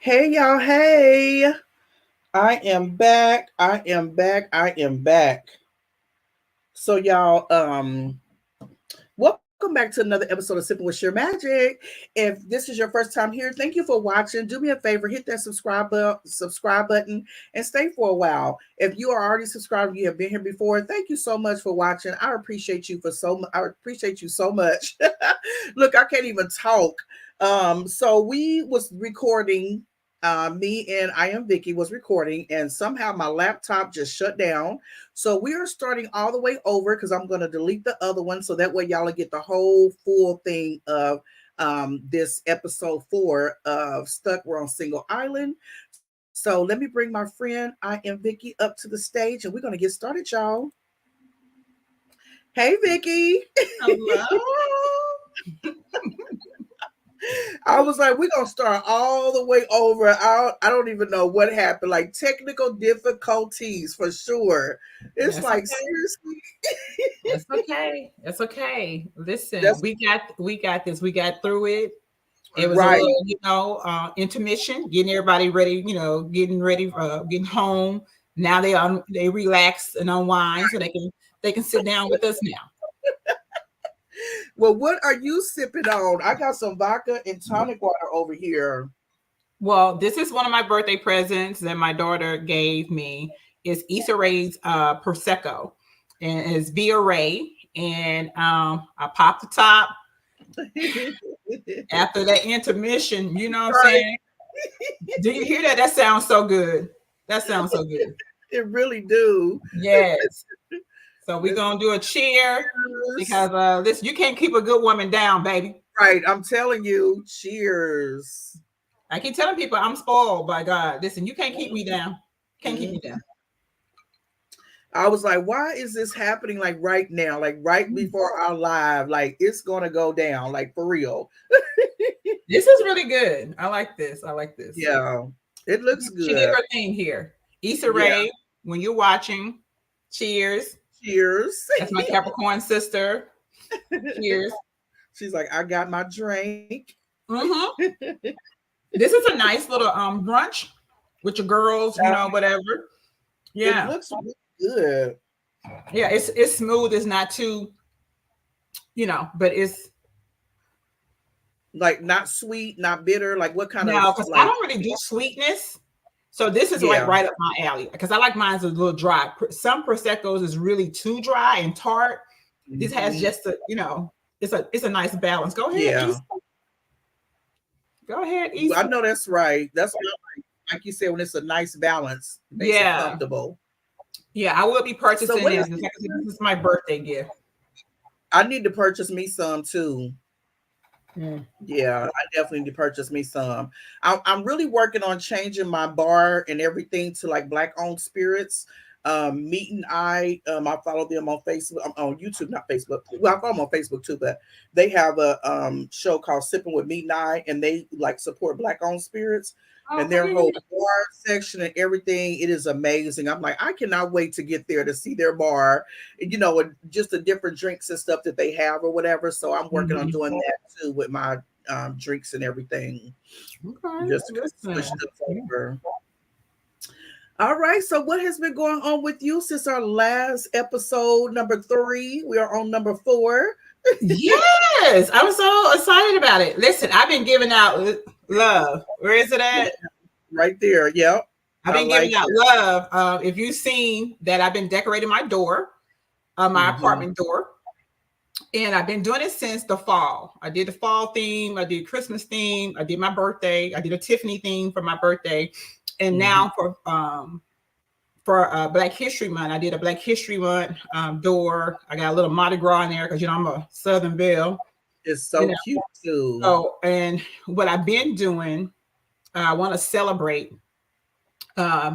Hey y'all, hey. I am back. I am back. I am back. So y'all, welcome back to another episode of Sipping with Sheer Magic. If this is your first time here, thank you for watching. Do me a favor, hit that subscribe button and stay for a while. If you are already subscribed, you have been here before, thank you so much for watching. I appreciate you so much. Look, I can't even talk. So we was recording me and I am Vicky was recording, and somehow my laptop just shut down. So we are starting all the way over because I'm going to delete the other one so that way y'all will get the whole full thing of this episode 4 of Stuck. We're on Single Island. So let me bring my friend I am Vicky up to the stage, and we're going to get started, y'all. Hey, Vicky. Hello. I was like, we're gonna start all the way over. I don't even know what happened. Like technical difficulties for sure. It's That's like okay. seriously. That's okay. That's okay. Listen, That's we got this. We got through it. It was a right. little, intermission, getting everybody ready, getting ready, getting home. Now they relax and unwind so they can sit down with us now. Well, what are you sipping on? I got some vodka and tonic water over here. Well, this is one of my birthday presents that my daughter gave me. It's Issa Rae's Prosecco, and it's Via Ray. And I popped the top after that intermission. You know what I'm Right. saying? Do you hear that? That sounds so good. That sounds so good. It really do. Yes. So we're Let's gonna do a cheer cheers. because this you can't keep a good woman down, baby. Right. I'm telling you. Cheers. I keep telling people I'm spoiled by God. Listen, you can't keep me down. Can't keep me Mhm. down. I was like, why is this happening like right now? Like right before our live. Like it's gonna go down, like for real. This is really good. I like this. I like this. Yeah. It looks She did good. her thing here. Issa Yeah. Rae, when you're watching, cheers. Cheers. That's my Capricorn sister. Cheers. She's like, I got my drink. Hmm. This is a nice little brunch with your girls, whatever. It Yeah. looks really good. Yeah, it's smooth. It's not too, but it's Like not sweet, not bitter. Like what kind of now because I like don't really do sweetness. So this is like yeah. right up my alley because I like mine's a little dry. Some Prosecco's is really too dry and tart. This has Mhm. just it's a nice balance. Go ahead, Yeah. Issa. Go ahead, I Issa. know that's right. That's what I like you said when it's a nice balance, makes it Yeah. comfortable. Yeah, I will be So purchasing what this. is In fact, this is my birthday gift. I need to purchase me some too. Mm. Yeah, I definitely need to purchase me some. I'm really working on changing my bar and everything to like black owned spirits. Meet and I follow them on Facebook, on YouTube, not Facebook. Well, I follow them on Facebook too, but they have a show called Sipping with Meet and I, and they like support black owned spirits and Okay, their yeah, whole yeah. bar section and everything. It is amazing. I'm like, I cannot wait to get there to see their bar, and just the different drinks and stuff that they have or whatever. So I'm working on Mhm. doing that too with my drinks and everything, Okay, just to switch listen. stuff over. All right. So, what has been going on with you since our last episode, number 3? We are on number 4. Yes, I'm so excited about it. Listen, I've been giving out love. Where is it at? Right there. Yep. I've I been giving like out it. love. If you've seen that, I've been decorating my door, my Hmm. apartment door, and I've been doing it since the fall. I did the fall theme, I did Christmas theme, I did my birthday, I did a Tiffany theme for my birthday, and Hmm. now for Black History Month, I did a Black History Month door. I got a little Mardi Gras in there because I'm a Southern Belle, It's you so know. cute too. So, and what I've been doing, I want to celebrate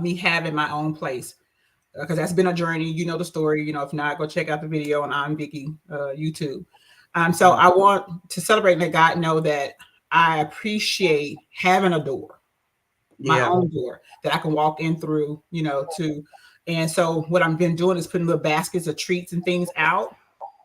me having my own place because that's been a journey. You know the story. If not, go check out the video on I'm Vicky YouTube. So Mhm. I want to celebrate and let God know that I appreciate having a door, my Yeah. own door that I can walk in through. To and so what I've been doing is putting little baskets of treats and things out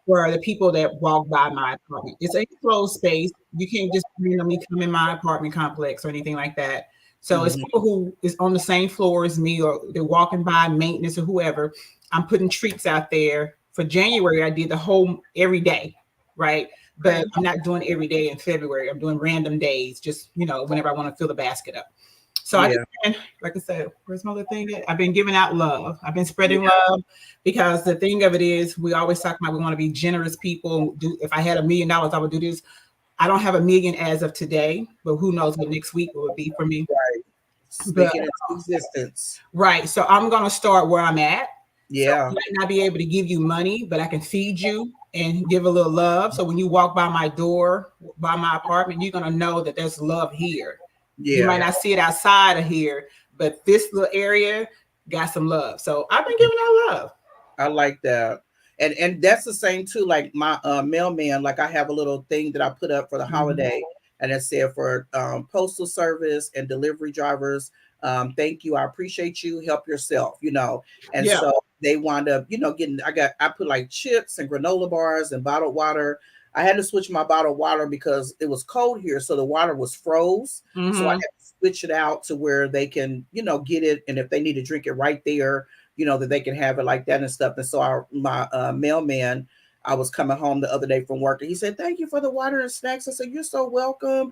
for the people that walk by my apartment. It's a enclosed space. You can't just randomly come in my apartment complex or anything like that. So it's people who is on the same floor as me, or they're walking by maintenance or whoever. I'm putting treats out there. For January, I did the whole every day, right? But I'm not doing every day in February. I'm doing random days, just whenever I want to fill the basket up. So I just been, like I said, where's my other thing? I've been giving out love. I've been spreading love, because the thing of it is, we always talk about we want to be generous people. If I had $1 million, I would do this. I don't have $1 million as of today, but who knows what next week will be for me. Right. Speaking into existence. Right. So I'm gonna start where I'm at. Yeah. So I might not be able to give you money, but I can feed you and give a little love. So when you walk by my door, by my apartment, you're gonna know that there's love here. Yeah. You might not see it outside of here, but this little area got some love. So I've been giving out love. I like that. And that's the same too. Like my mailman, like I have a little thing that I put up for the holiday, and it said for postal service and delivery drivers, thank you, I appreciate you, help yourself, And so they wound up, getting, I put like chips and granola bars and bottled water. I had to switch my bottled water because it was cold here, so the water was froze. So I had to switch it out to where they can, get it, and if they need to drink it right there, that they can have it like that and stuff. And so my mailman, I was coming home the other day from work, and he said, thank you for the water and snacks. I said, you're so welcome,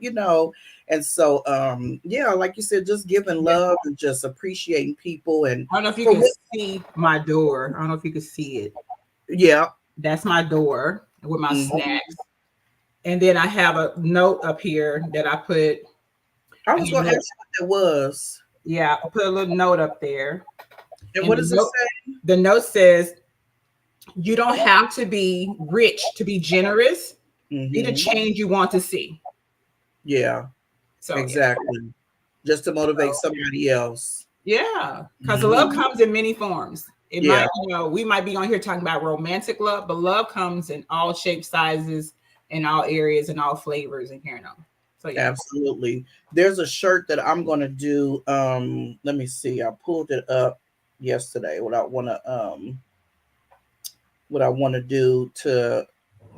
And so, like you said, just giving love and just appreciating people. And I don't know if you can see my door. I don't know if you can see it. Yeah. That's my door with my snacks. And then I have a note up here that I put. I was going to ask you what it was. Yeah, I put a little note up there. And what does it say? The note says, you don't have to be rich to be generous. Be the change you want to see. Yeah. So exactly. Just to motivate somebody else. Yeah. Because love comes in many forms. It might, we might be on here talking about romantic love, but love comes in all shapes, sizes, in all areas, and all flavors and here and on. So yeah. Absolutely. There's a shirt that I'm gonna do. Let me see. I pulled it up yesterday. What I want to do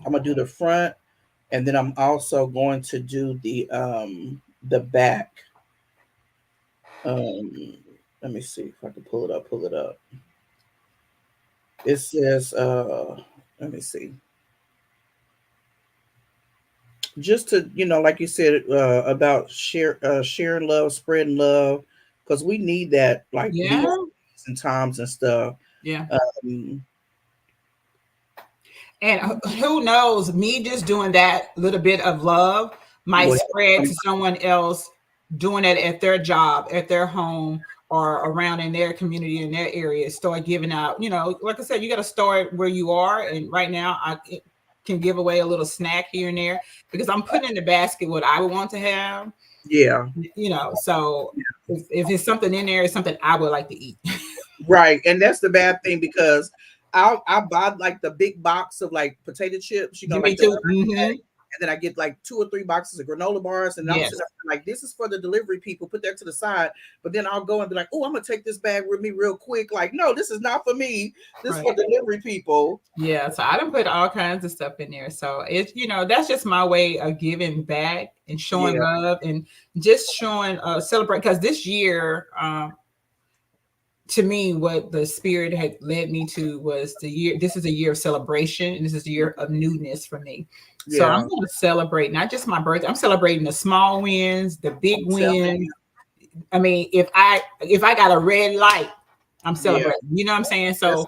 I'm gonna do the front, and then I'm also going to do the back. Let me see if I can pull it up. It says let me see. Just to, like you said, about sharing love, spreading love, because we need that, like times and stuff. Yeah. And who knows, me just doing that little bit of love might spread to someone else doing it at their job, at their home, or around in their community, in their area. Start giving out, like I said, you got to start where you are. And right now I can give away a little snack here and there, because I'm putting in the basket what I would want to have. Yeah. So if it's something in there, it's something I would like to eat. Right. And that's the bad thing, because I buy like the big box of like potato chips, Me too. And then I get like 2 or 3 boxes of granola bars, and I'm sitting there like, this is for the delivery people, put that to the side. But then I'll go and be like, oh, I'm gonna take this bag with me real quick. Like, no, this is not for me. This is for delivery people. Yeah, so I done put all kinds of stuff in there. So it's, that's just my way of giving back and showing love, and just showing celebrate. Because this year, to me, what the spirit had led me to was this is a year of celebration, and this is a year of newness for me. So I'm going to celebrate not just my birthday. I'm celebrating the small wins, the big wins. I mean, if I got a red light, I'm celebrating. You know what I'm saying? So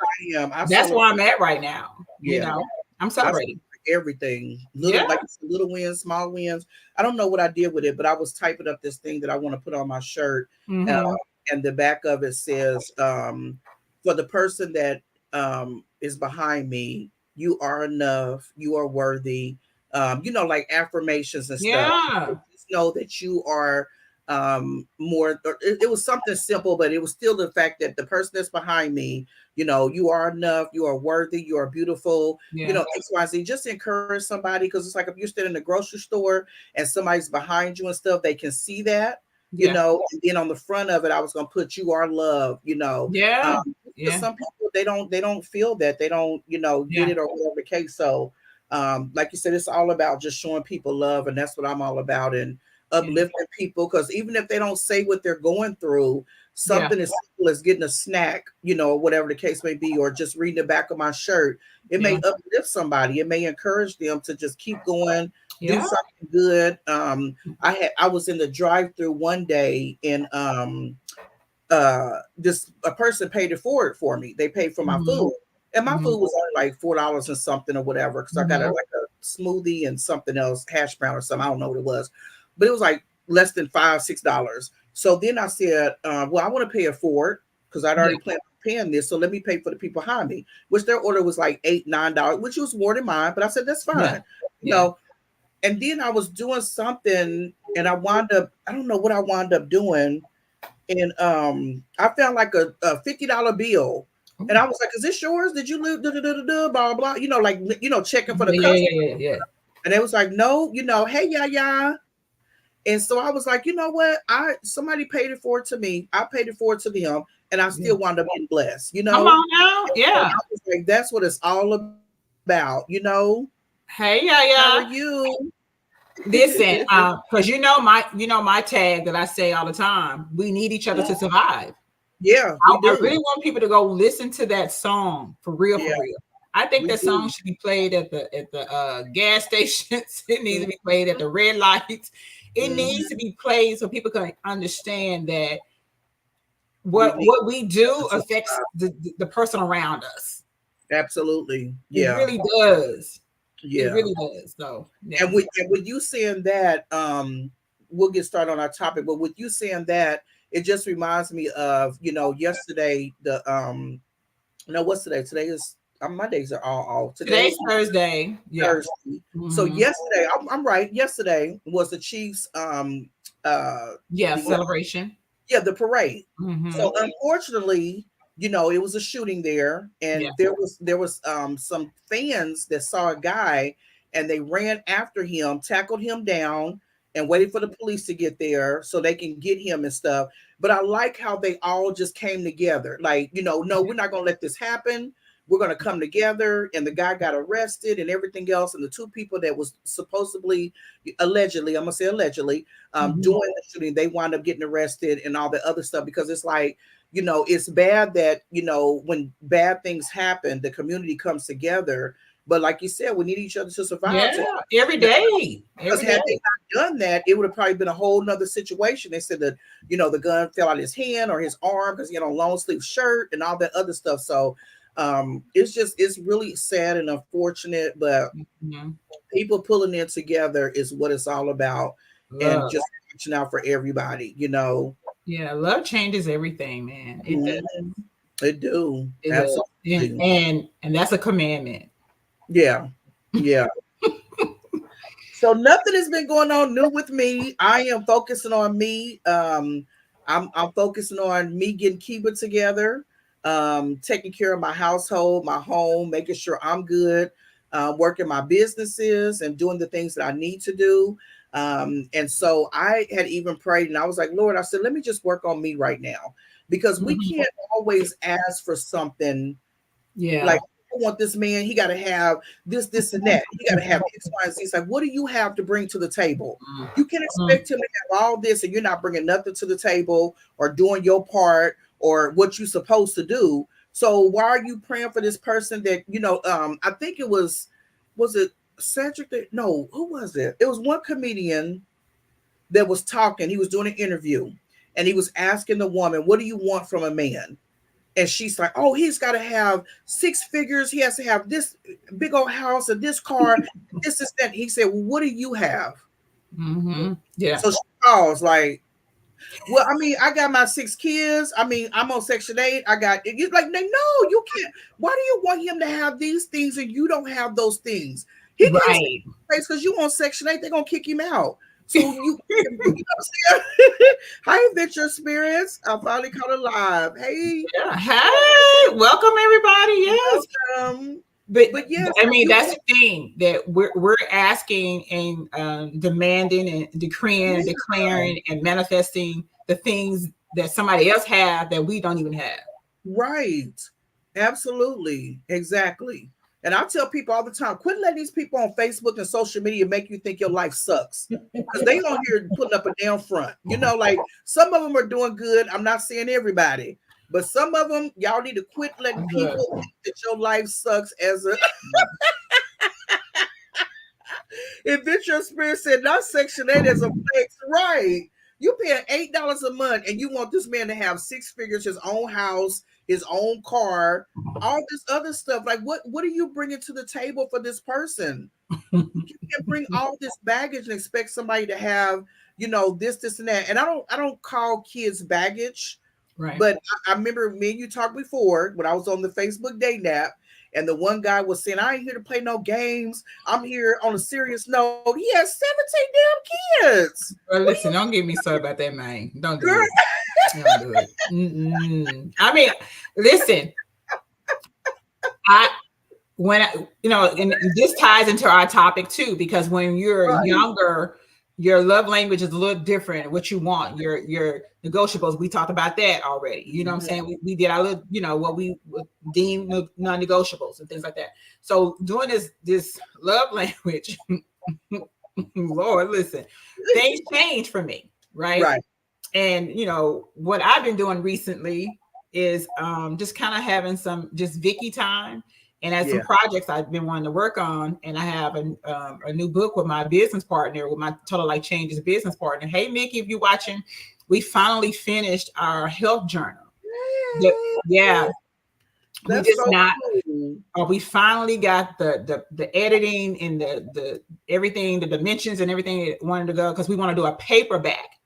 that's where I'm at right now. I'm celebrating everything. Little wins, small wins. I don't know what I did with it, but I was typing up this thing that I want to put on my shirt. And the back of it says, for the person that is behind me, you are enough, you are worthy. Like affirmations and stuff. Just know that you are more. It was something simple, but it was still the fact that the person that's behind me, you are enough, you are worthy, you are beautiful. XYZ. Just encourage somebody, because it's like if you're standing in the grocery store and somebody's behind you and stuff, they can see that. And then on the front of it, I was gonna put "You are love." Some people they don't feel that, they don't get it, or whatever the case. So, like you said, it's all about just showing people love, and that's what I'm all about. And uplifting people, because even if they don't say what they're going through, something as simple as getting a snack, you know, whatever the case may be, or just reading the back of my shirt, it may uplift somebody. It may encourage them to just keep going, do something good. I was in the drive-through one day, and a person paid it forward for me. They paid for my food, and my food was only like $4 and something or whatever, because I got like a smoothie and something else, hash brown or something. I don't know what it was, but it was like less than $5-6. So then I said, well, I want to pay it forward because I'd already planned on paying this, so let me pay for the people behind me, which their order was like $8-9, which was more than mine, but I said that's fine. You know. And then I was doing something, and I wound up, I don't know what I wound up doing, and I found like a $50 bill, and I was like, "Is this yours? Did you lose?" Blah blah. You know, like, you know, checking for the customer. And it was like, "No, you know, hey, yeah." And so I was like, you know what? Somebody paid it forward to me. I paid it forward to them, and I still wound up getting blessed. You know, come on now, I was like, that's what it's all about. You know. Hey, how are you? Listen, because you know my tag that I say all the time. We need each other to survive. Yeah, I really want people to go listen to that song for real, for real. I think that song should be played at the gas stations. It needs to be played at the red lights. It needs to be played so people can understand that what we do affects the person around us. Absolutely, yeah, it really does. Yeah, it really does. So, and with you saying that, we'll get started on our topic. But with you saying that, it just reminds me of, you know, yesterday. No, what's today? Today is my days are all off. Today's Thursday. Thursday. So yesterday, I'm right. Yesterday was the Chiefs. Celebration. The parade. So unfortunately, you know, it was a shooting there, and there was some fans that saw a guy, and they ran after him, tackled him down, and waited for the police to get there so they can get him and stuff. But I like how they all just came together. Like, you know, no, we're not going to let this happen. We're going to come together. And the guy got arrested and everything else. And the two people that was supposedly, allegedly, I'm going to say allegedly, doing the shooting, they wound up getting arrested and all the other stuff, because it's like, you know, it's bad that, you know, when bad things happen, the community comes together. But like you said, we need each other to survive. Every day. Because had they not done that, it would have probably been a whole nother situation. They said that, you know, the gun fell out of his hand or his arm because he had on a long sleeve shirt and all that other stuff. So it's really sad and unfortunate, but people pulling it together is what it's all about. Love. And just reaching out for everybody, you know. Yeah, love changes everything, man. It does. It do. It absolutely. Does. And that's a commandment. Yeah. So nothing has been going on new with me. I am focusing on me. I'm focusing on me getting Kiba together, taking care of my household, my home, making sure I'm good, working my businesses and doing the things that I need to do. And so I had even prayed, and I was like, Lord, I said, let me just work on me right now, because we can't always ask for something. Like, I want this man, he got to have this, and that. He got to have X, Y, and Z. It's like, what do you have to bring to the table? You can expect him to have all this, and you're not bringing nothing to the table or doing your part or what you're supposed to do. So why are you praying for this person that, you know, I think it was it Cedric? No, who was it? It was one comedian that was talking. He was doing an interview, and he was asking the woman, what do you want from a man? And she's like, oh, he's got to have 6 figures. He has to have this big old house and this car, this is that. He said, well, what do you have? Yeah. So she calls like, well, I mean, I got my 6 kids. I mean, I'm on Section 8. I got it. You're like, no, you can't. Why do you want him to have these things and you don't have those things? He can't because you on Section 8. They're gonna kick him out. So you know what I'm saying? Hi, Adventure Spirits. I finally caught it live. Hey. Yeah. Hey, welcome everybody. Yes. But yes, I mean, that's the thing that we're asking and demanding and decreeing and declaring and manifesting the things that somebody else have that we don't even have. Right. Absolutely. Exactly. And I tell people all the time, quit letting these people on Facebook and social media make you think your life sucks. Because they on here putting up a damn front. You know, like some of them are doing good. I'm not saying everybody, but some of them, y'all need to quit letting people think that your life sucks as a Adventure Spirit said, not Section 8 as a flex, right? You paying $8 a month and you want this man to have 6 figures, his own house, his own car, all this other stuff. Like, what are you bringing to the table for this person? You can't bring all this baggage and expect somebody to have, you know, this and that. And I don't call kids baggage, right? But I remember me and you talked before when I was on the Facebook Day Nap. And the one guy was saying, I ain't here to play no games. I'm here on a serious note. He has 17 damn kids. Well, listen, don't get me started about that, man. Don't do it. Don't do it. I mean, listen. And this ties into our topic too, because when you're younger, your love language is a little different. What you want, your negotiables. We talked about that already. You know what I'm saying? We did our little, what we would deem non-negotiables and things like that. So doing this love language, Lord, listen, things change for me, right? Right. And what I've been doing recently is just kind of having some just Vicky time. And as some projects I've been wanting to work on, and I have a new book with my business partner, with my Total Life Changes business partner. Hey, Mickey, if you're watching, we finally finished our health journal. That's we finally got the editing and the everything, the dimensions and everything that wanted to go, because we want to do a paperback,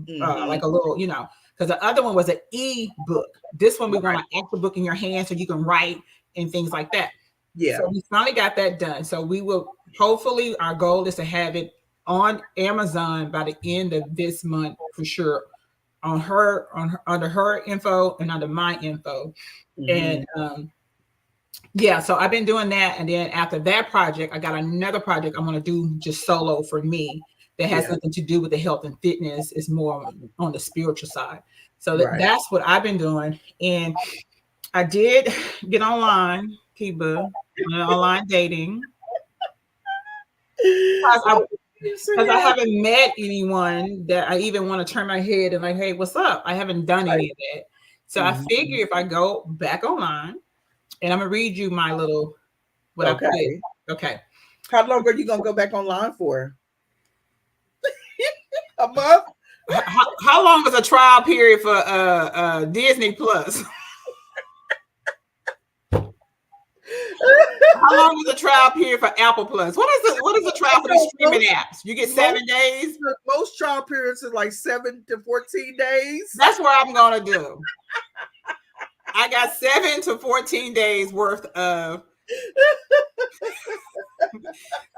like a little, because the other one was an e-book. This one we want an actual book in your hand so you can write and things like that. Yeah. So we finally got that done. So we will, hopefully our goal is to have it on Amazon by the end of this month for sure, under her info and under my info. And so I've been doing that. And then after that project, I got another project I'm going to do just solo for me that has nothing to do with the health and fitness. It's more on the spiritual side. So that's what I've been doing. And I did get online, Kiba, online dating. Because I haven't met anyone that I even want to turn my head and like, hey, what's up? I haven't done any of that. So I figure if I go back online, and I'm going to read you my little, I put. Okay. How long are you going to go back online for? A month? How long is a trial period for Disney Plus? How long is a trial period for Apple Plus? What is the trial for the streaming apps? You get 7 days? Most trial periods are like 7 to 14 days. That's what I'm going to do. I got 7 to 14 days worth of.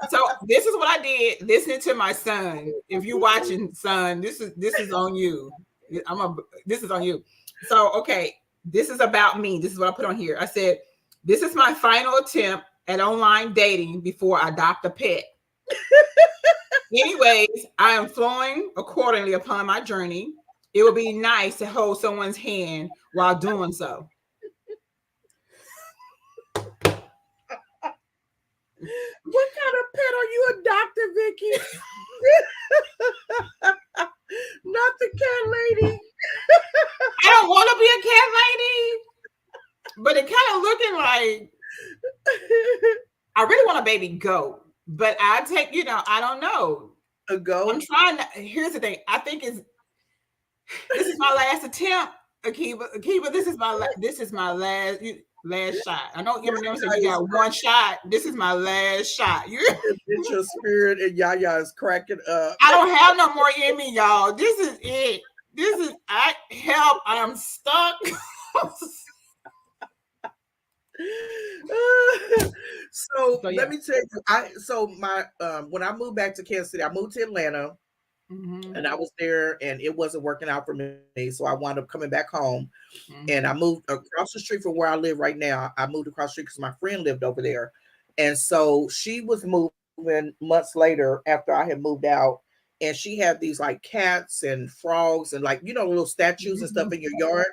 So this is what I did listening to my son. If you're watching, son, this is on you. This is on you. So, okay, this is about me. This is what I put on here. I said, this is my final attempt at online dating before I adopt a pet. Anyways, I am flowing accordingly upon my journey. It would be nice to hold someone's hand while doing so. What kind of pet are you adopting, Vicky? Not the cat lady. I don't want to be a cat lady. But it kind of looking like I really want a baby goat, but I take, I don't know. A goat? I'm trying to, here's the thing. I think this is my last attempt, Akiba, this is my last shot. I know Eminem said you got one shot. This is my last shot. You're Adventure Spirit and Yaya is cracking up. I don't have no more in me, y'all. This is it. I'm stuck. So let me tell you, when I moved back to Kansas City, I moved to Atlanta, and I was there, and it wasn't working out for me. So I wound up coming back home, and I moved across the street from where I live right now. I moved across the street because my friend lived over there, and so she was moving months later after I had moved out, and she had these like cats and frogs and like little statues and stuff in your yard.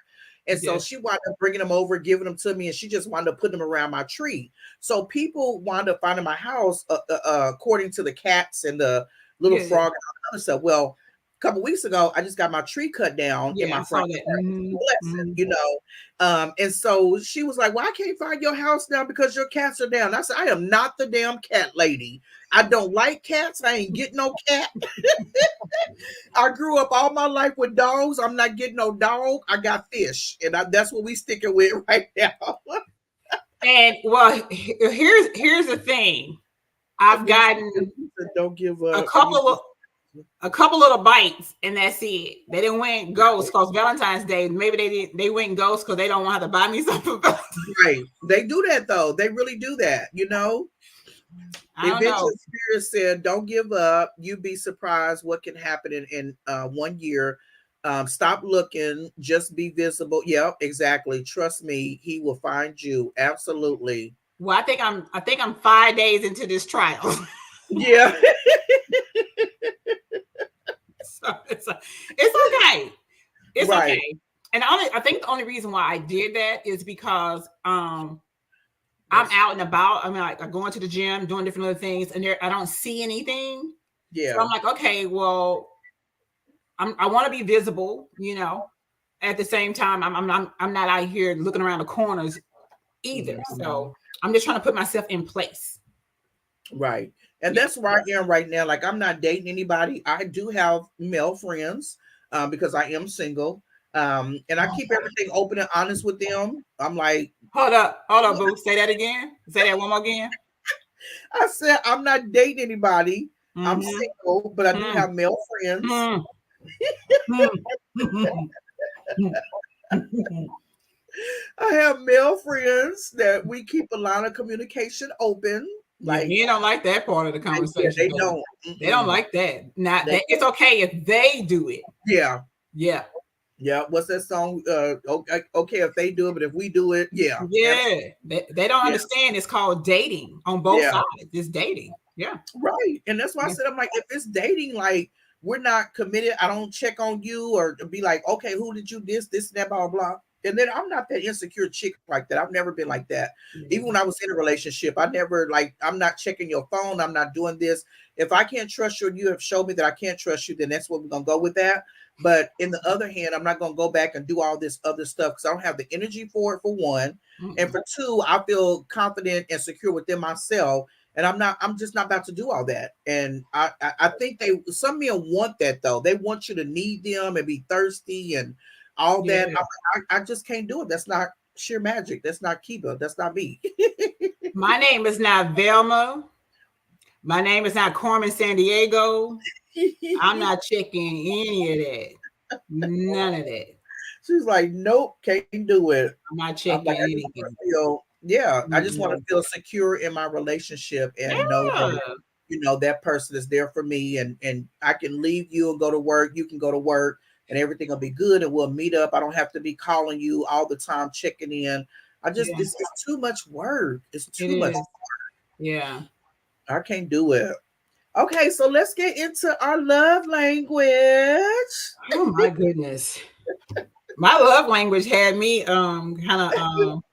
And so she wound up bringing them over, giving them to me, and she just wound up putting them around my tree. So people wound up finding my house according to the cats and the little frog and all the other stuff. Well, a couple weeks ago, I just got my tree cut down in my front blessing, you know. And so she was like, "Well, I can't find your house now because your cats are down." I said, "I am not the damn cat lady. I don't like cats. I ain't getting no cat." I grew up all my life with dogs. I'm not getting no dog. I got fish, and that's what we sticking with right now. And well, here's the thing. I've gotten don't give up a couple little bites, and that's it. They didn't went ghost because Valentine's Day. Maybe they went ghost because they don't want to buy me something. Right? They do that though. They really do that. You know. The Adventure Spirit said, "Don't give up. You'd be surprised what can happen in 1 year. Stop looking. Just be visible." Yeah, exactly. Trust me, he will find you. Absolutely. Well, I think I'm 5 days into this trial. Yeah. So it's okay. It's right. Okay. And I think the only reason why I did that is because I'm out and about. I mean, like I'm going to the gym, doing different other things, and I don't see anything. Yeah. So I'm like, okay, well, I want to be visible, you know. At the same time, I'm not out here looking around the corners either. Mm-hmm. So I'm just trying to put myself in place. Right. And that's where I am right now. Like, I'm not dating anybody. I do have male friends because I am single. And I keep everything open and honest with them. I'm like, hold up, boo. Say that again. Say that one more again. I said I'm not dating anybody. Mm-hmm. I'm single, but I do have male friends. I have male friends that we keep a line of communication open. Like, you don't like that part of the conversation. They don't. They don't like that. It's okay if they do it. Yeah. Yeah. Yeah. What's that song? Okay, if they do it, but if we do it, yeah. Yeah. They don't understand. It's called dating on both sides. It's dating. Yeah. Right. And that's why I said, I'm like, if it's dating, like, we're not committed. I don't check on you or be like, okay, who did you this, and that, blah, blah. And then I'm not that insecure chick like that. I've never been like that. Mm-hmm. Even when I was in a relationship, I never I'm not checking your phone. I'm not doing this. If I can't trust you, or you have showed me that I can't trust you, then that's what we're going to go with that. But in the other hand, I'm not going to go back and do all this other stuff because I don't have the energy for it, for one. Mm-hmm. And for two, I feel confident and secure within myself. And I'm just not about to do all that. And I think some men want that though. They want you to need them and be thirsty and all that. I just can't do it. That's not sheer magic. That's not Kiva. That's not me. My name is not Velma. My name is not Carmen Sandiego. I'm not checking any of that. None of that. She's like, nope, can't do it. I'm not checking anything. I just want to feel secure in my relationship and know that, you know, that person is there for me and I can leave you and go to work. You can go to work and everything will be good and we'll meet up. I don't have to be calling you all the time, checking in. It's too much work. It's too much work. Yeah. I can't do it. Okay, so let's get into our love language. Oh my goodness. My love language had me kind of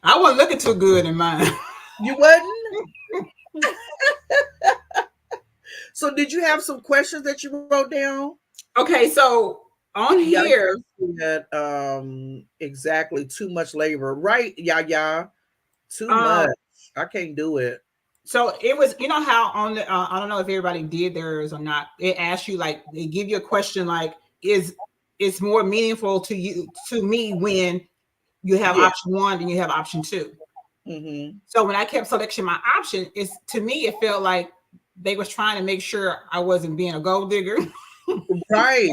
I wasn't looking too good in mine. You wasn't? So did you have some questions that you wrote down? Okay, so on here that exactly too much labor, right? Yeah. Too much. I can't do it. So it was, you know how on the I don't know if everybody did theirs or not. It asks you, like, they give you a question like, is it's more meaningful to you, to me, when you have option one and you have option two. Mm-hmm. So when I kept selecting my option, to me it felt like they was trying to make sure I wasn't being a gold digger. Right.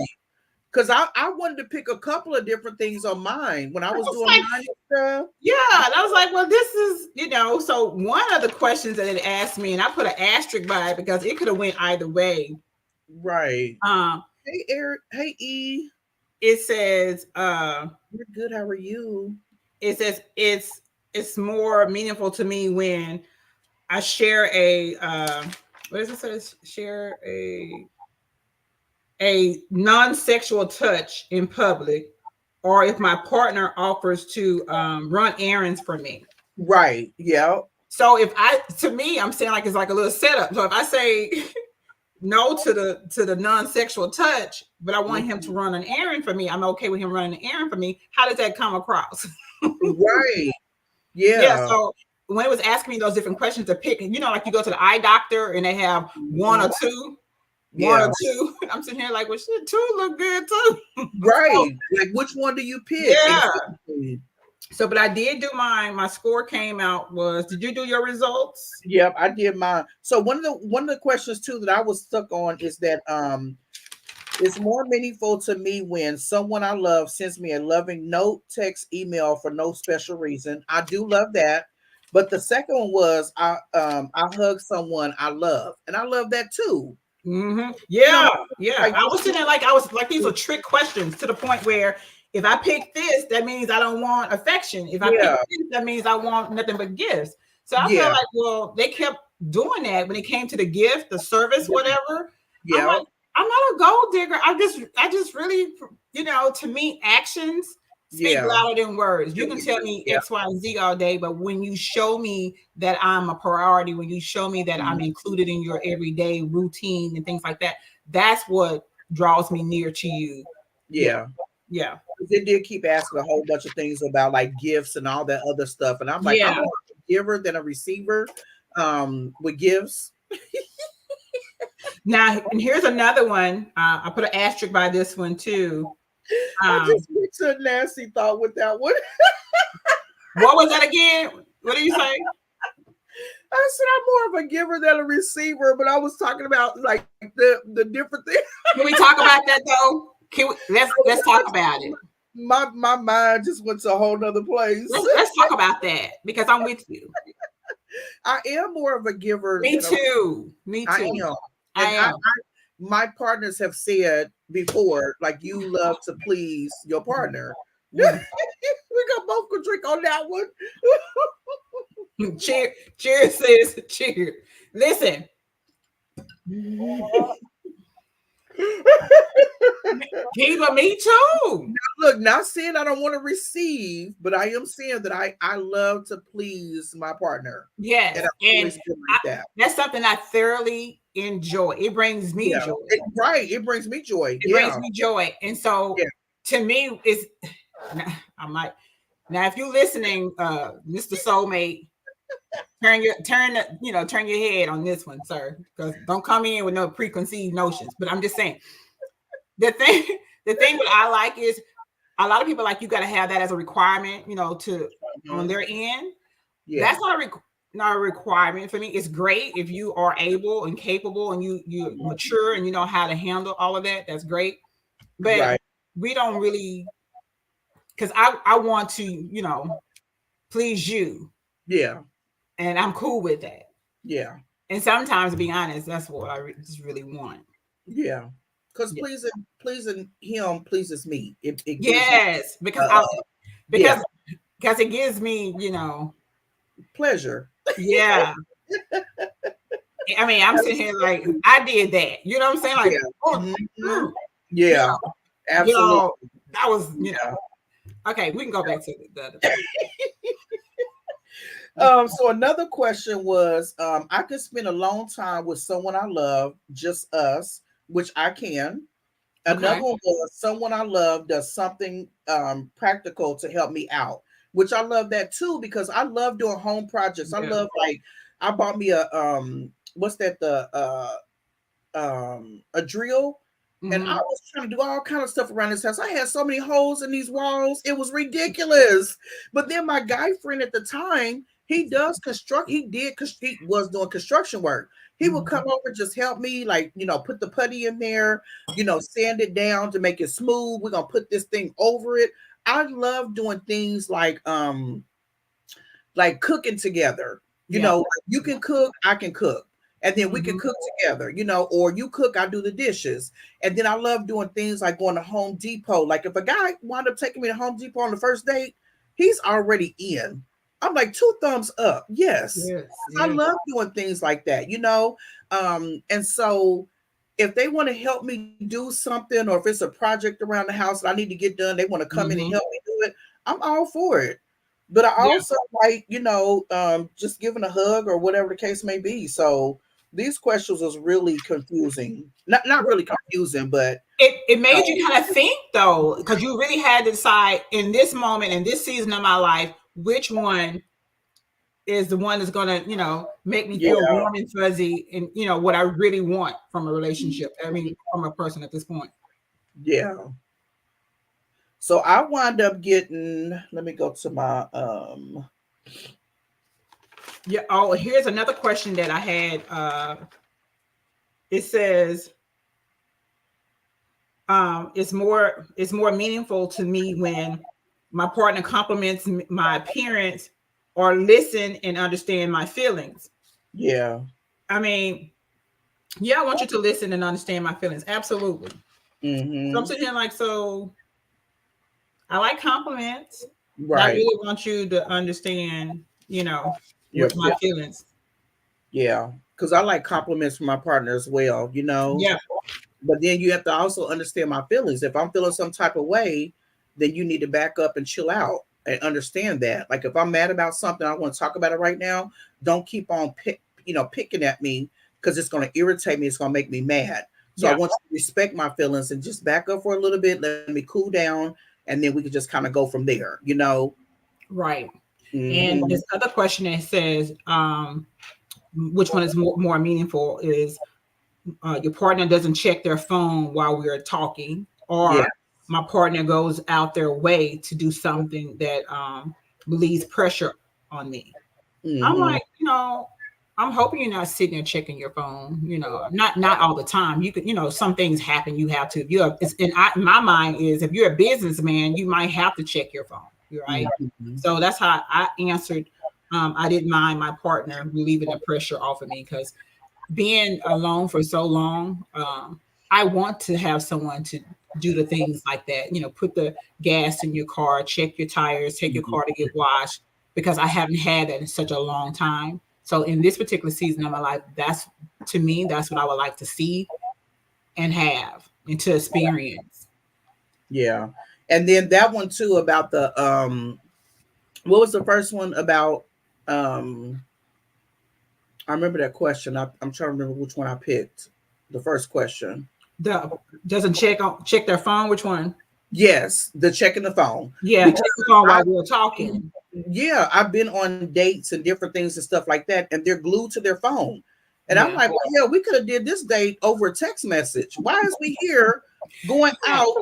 Because I wanted to pick a couple of different things on mine when I was doing mine stuff. Yeah. And I was like, well, this is, you know, so one of the questions that it asked me, and I put an asterisk by it because it could have went either way. Right. Hey, Eric. Hey, E. It says, you're good. How are you? It says it's more meaningful to me when I share what does it say? Share a non-sexual touch in public or if my partner offers to run errands for me. Right. Yeah. So to me, I'm saying like it's like a little setup. So if I say no to the non-sexual touch, but I want him to run an errand for me, I'm okay with him running an errand for me. How does that come across? Right. Yeah. Yeah. So when it was asking me those different questions to pick, like you go to the eye doctor and they have one or two. Yeah. I'm sitting here like, well, shit, two look good too. Right. Like, which one do you pick? Yeah. Exactly. So, but I did do mine. My score came out was, did you do your results? Yep, I did mine. So one of the questions too that I was stuck on is that it's more meaningful to me when someone I love sends me a loving note, text, email for no special reason. I do love that. But the second one was I hug someone I love, and I love that too. Mm-hmm. Yeah, yeah. Like, I was sitting there like these are trick questions to the point where if I pick this, that means I don't want affection. If I pick this, that means I want nothing but gifts. So I feel like, well, they kept doing that when it came to the gift, the service, whatever. Yeah. I'm like, I'm not a gold digger. I just really, to me, actions speak louder than words. You can tell me X, Y, and Z all day, but when you show me that I'm a priority, when you show me that I'm included in your everyday routine and things like that, that's what draws me near to you. Yeah. They did keep asking a whole bunch of things about like gifts and all that other stuff. And I'm like, I'm more a giver than a receiver with gifts. Now, and here's another one. I put an asterisk by this one too. I just went to a nasty thought with that one. What was that again? What do you say? I said I'm more of a giver than a receiver, but I was talking about like the different things. Can we talk about that though? Let's talk about it. My mind just went to a whole nother place. Let's talk about that because I'm with you. I am more of a giver. Me too. I am. My partners have said before, like, you love to please your partner. We got both could drink on that one. Cheers, sis. Cheers. Listen. Kiva, me too. Look, not saying I don't want to receive, but I am saying that I love to please my partner. Yes, and that's something I thoroughly enjoy. It brings me joy. It brings me joy. It brings me joy, and so to me, it's I might now if you're listening, Mr. Soulmate. Turn your head on this one, sir, because don't come in with no preconceived notions. But I'm just saying, the thing that I like is a lot of people like you got to have that as a requirement, to on their end. Yeah. That's not a requirement for me. It's great if you are able and capable and you mature and you know how to handle all of that. That's great, but we don't really, because I want to please you. Yeah. And I'm cool with that. Yeah. And sometimes, to be honest, that's what I just really want. Yeah. Because pleasing him pleases me. It yes, because it gives me, pleasure. Yeah. I mean, I'm sitting here like, I did that. You know what I'm saying? Like, yeah. Absolutely. That was, Okay, we can go back to the other thing. So another question was, I could spend a long time with someone I love, just us, which I can. Another one was someone I love does something practical to help me out, which I love that too, because I love doing home projects. I love, like, I bought me a what's that, a drill. And I was trying to do all kind of stuff around this house. I had so many holes in these walls. It was ridiculous. But then my guy friend at the time, he was doing construction work. He would come over, just help me, like, put the putty in there, sand it down to make it smooth. We're going to put this thing over it. I love doing things like cooking together. Like, you can cook, I can cook. And then we can cook together, or you cook, I do the dishes. And then I love doing things like going to Home Depot. Like, if a guy wound up taking me to Home Depot on the first date, he's already in. I'm like, 2 thumbs up. Yes. I love doing things like that, and so if they want to help me do something, or if it's a project around the house that I need to get done, they want to come in and Mhm. help me do it, I'm all for it. But I Yeah. also like, just giving a hug or whatever the case may be. So these questions was really confusing. Not really confusing, but It made you um, kind of think though, because you really had to decide in this moment, in this season of my life, which one is the one that's gonna, make me feel yeah, warm and fuzzy, and what I really want from a relationship. I mean, from a person at this point. yeah. So I wound up getting, let me go to my Yeah. Oh, here's another question that I had. It says, it's more meaningful to me when my partner compliments my appearance or listen and understand my feelings. yeah. I mean, yeah, I want you to listen and understand my feelings. Absolutely. So I'm Mm-hmm. sitting here like, so I like compliments, but I Right. really want you to understand, Your what my fit. feelings. Yeah. Because I like compliments from my partner as well. Yeah, But then you have to also understand my feelings. If I'm feeling some type of way, then you need to back up and chill out and understand that. Like if I'm mad about something, I want to talk about it right now. Don't keep on picking at me, because it's going to irritate me. It's going to make me mad. So I yeah, want you to respect my feelings and just back up for a little bit. Let me cool down, and then we can just kind of go from there. right. And Hmm. this other question that says, which one is more meaningful is your partner doesn't check their phone while we're talking, Yeah. or my partner goes out their way to do something that relieves pressure on me. I'm Hmm. like, I'm hoping you're not sitting there checking your phone. Not all the time. You could, some things happen. You have to. If you're, it's, and I, my mind is, if you're a businessman, you might have to check your phone. You're right. Hmm. So that's how I answered. I didn't mind my partner relieving the pressure off of me, because being alone for so long, I want to have someone to do the things like that. Put the gas in your car, check your tires, take your car to get washed, because I haven't had that in such a long time. So in this particular season of my life, to me, that's what I would like to see and have and to experience. Yeah. And then that one too about the what was the first one about? um I remember that question. I'm trying to remember which one I picked. The first question. The doesn't check their phone. Which one? Yes, the checking the phone. Yeah, Because check the phone I while we're talking. yeah, I've been on dates and different things and stuff like that, and they're glued to their phone. And I'm Yeah. like, well, yeah, we could have did this date over a text message. Why is we here going Right. out?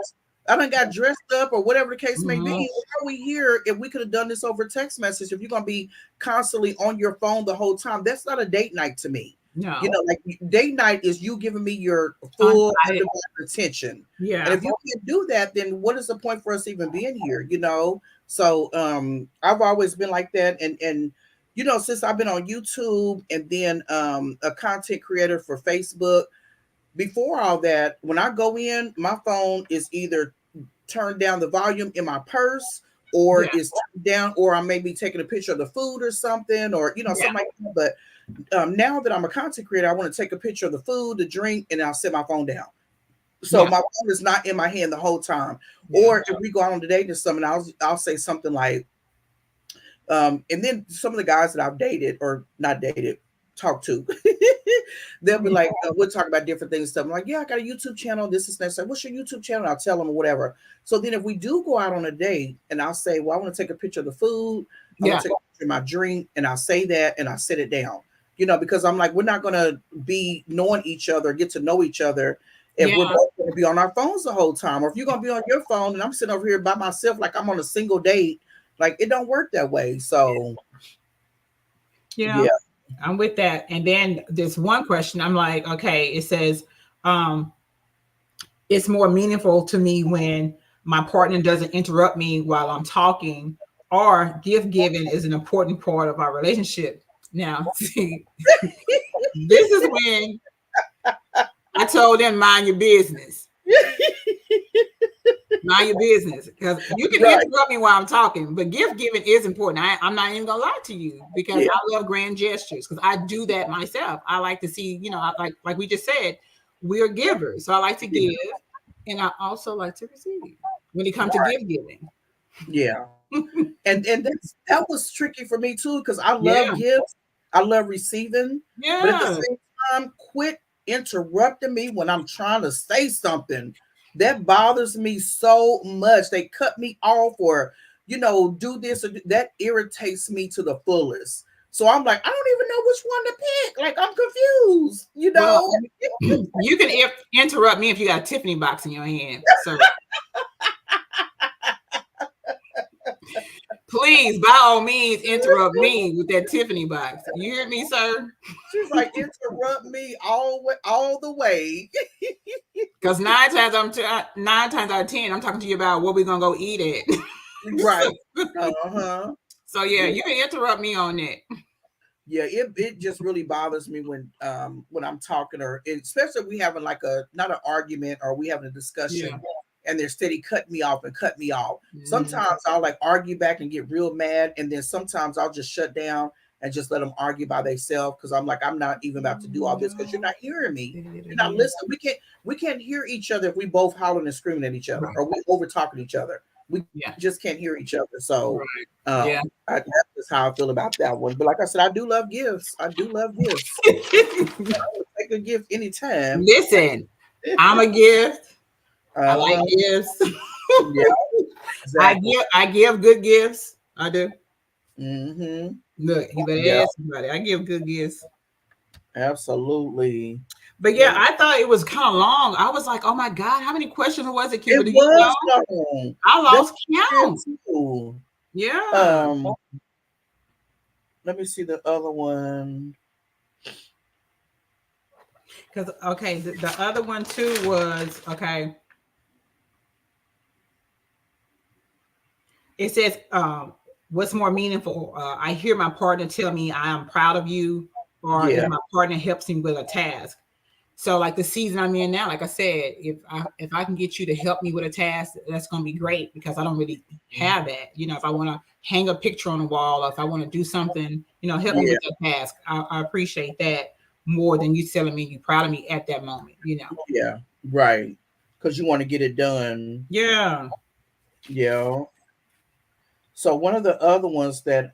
I done got dressed up or whatever the case may be. Mhm. Why are we here if we could have done this over text message? If you're gonna be constantly on your phone the whole time, that's not a date night to me. No. Like date night is you giving me your full Undivided. undivided attention. And Yeah. if you can't do that, then what is the point for us even being here? So I've always been like that. And since I've been on YouTube and then a content creator for Facebook, before all that, when I go in, my phone is either turned down the volume in my purse, or Yeah. is turned down, or I may be taking a picture of the food or something, or Yeah. something like that. But now that I'm a content creator, I want to take a picture of the food, the drink, and I'll set my phone down. So Yeah. my phone is not in my hand the whole time. Yeah. Or if we go out on a date or something, I'll say something like, and then some of the guys that I've dated or not dated, talked to, they'll be like, we'll talk about different things. Stuff. I'm like, yeah, I got a YouTube channel. This is that. So what's your YouTube channel? I'll tell them or whatever. So then if we do go out on a date and I'll say, well, I want to take a picture of the food. I want Yeah. to take a picture of my drink, and I'll say that and I'll set it down. Because I'm like, we're not going to be knowing each other, get to know each other if we're Yeah. both going to be on our phones the whole time. Or if you're going to be on your phone and I'm sitting over here by myself, like I'm on a single date, like it don't work that way. So Yeah. yeah. I'm with that. And then this one question, I'm like, okay, it says, um, it's more meaningful to me when my partner doesn't interrupt me while I'm talking, or gift giving is an important part of our relationship. Now, see, this is when I told them, mind your business. Mind your business, because you can Right. interrupt me while I'm talking, but gift giving is important. I'm not even gonna lie to you, because Yeah. I love grand gestures, because I do that myself. I like to see, like we just said, we're givers. So I like to give, and I also like to receive when it comes to gift giving. Yeah. And that was tricky for me too, because I Yeah. love gifts, I love receiving, but at the Yeah. same time, quit interrupting me when I'm trying to say something. That bothers me so much. They cut me off or do this or that irritates me to the fullest. So I'm like, I don't even know which one to pick. Like I'm confused, Well, you can interrupt me if you got a Tiffany box in your hand. So please, by all means, interrupt me with that Tiffany box. You hear me, sir? She's like, interrupt me all the way. Because 9 times out of 10, I'm talking to you about what we're gonna go eat at. Right. Uh-huh. So yeah, you can interrupt me on that. Yeah, it just really bothers me when I'm talking, or especially if we having like not an argument, or we having a discussion and they're steady cutting me off and cut me off. Sometimes I'll like argue back and get real mad, and then sometimes I'll just shut down and just let them argue by themselves, because I'm like, I'm not even about to do all this because you're not hearing me. You're not listening. We can't hear each other if we both hollering and screaming at each other, or we over talking each other. We just can't hear each other. So that's just how I feel about that one. But like I said, I do love gifts. I do love gifts. I would take a gift anytime. Listen, I'm a gift. I like gifts. Yeah, exactly. I give good gifts. I do. Mm-hmm. Look, you better ask somebody. I give good gifts. Absolutely. But yeah, I thought it was kind of long. I was like, oh my God, how many questions was it, Kimberly? It was long. I lost count. Yeah. Let me see the other one. Because the other one too was It says, what's more meaningful? I hear my partner tell me I am proud of you, or if my partner helps me with a task. So like the season I'm in now, like I said, if I can get you to help me with a task, that's going to be great, because I don't really have that. If I want to hang a picture on the wall, or if I want to do something, help me with that task. I appreciate that more than you telling me you're proud of me at that moment, Yeah, right. Because you want to get it done. Yeah. Yeah. So one of the other ones that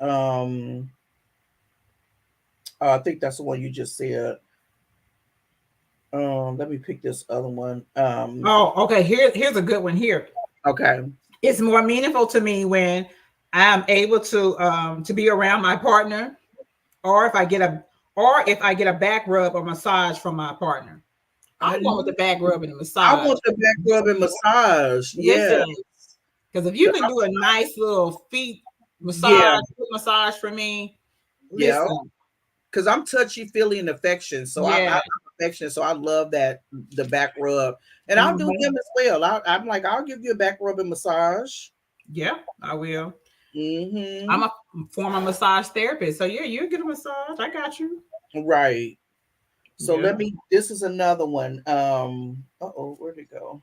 I think that's the one you just said. Let me pick this other one. Okay. Here's a good one here. Okay. It's more meaningful to me when I'm able to be around my partner, or if I get a back rub or massage from my partner. I want the back rub and the massage. I want the back rub and massage. Yeah. Because if you can do a nice little feet massage for me, listen. Because I'm touchy, feely, and affection. So I'm affectionate. So I love the back rub, and I'll do them as well. I'm like, I'll give you a back rub and massage. Yeah, I will. Mm-hmm. I'm a former massage therapist, so you get a massage. I got you. Right. So this is another one. Where'd it go?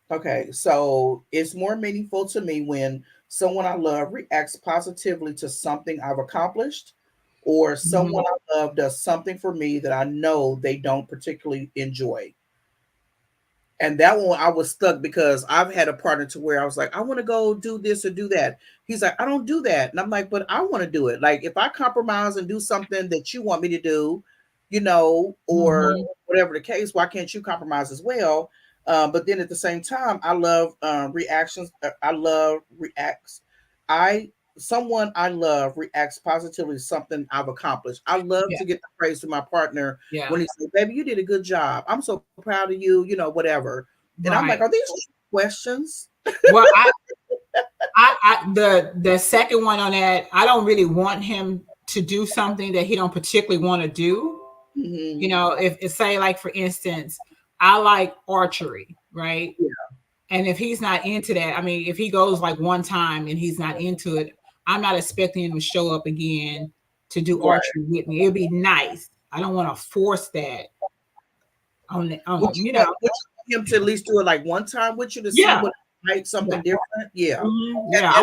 Okay, so it's more meaningful to me when someone I love reacts positively to something I've accomplished, or someone I love does something for me that I know they don't particularly enjoy. And that one I was stuck, because I've had a partner to where I was like, I want to go do this or do that. He's like, I don't do that. And I'm like, but I want to do it. Like, if I compromise and do something that you want me to do, or whatever the case, why can't you compromise as well? But then at the same time, I love reactions. I love reacts. Someone I love reacts positively to something I've accomplished. I love to get the praise from my partner when he says, baby, you did a good job. I'm so proud of you, whatever. And I'm like, are these questions? Well, the second one on that, I don't really want him to do something that he don't particularly want to do. If say, like, for instance, I like archery, right? Yeah. And if he's not into that, I mean, if he goes like one time and he's not into it, I'm not expecting him to show up again to do archery with me. It'd be nice. I don't want to force that on would you want him to at least do it like one time with you to see what like something different? Yeah. Yeah.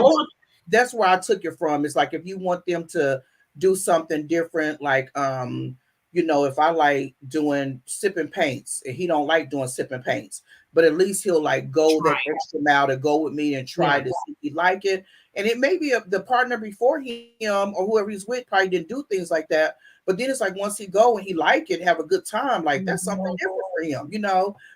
That's where I took it from. It's like, if you want them to do something different, like if I like doing sipping paints and he don't like doing sipping paints, but at least he'll like go that extra mile to go with me and try to see if he like it. And it may be the partner before him or whoever he's with probably didn't do things like that. But then it's like once he go and he like it, have a good time, like that's something different for him.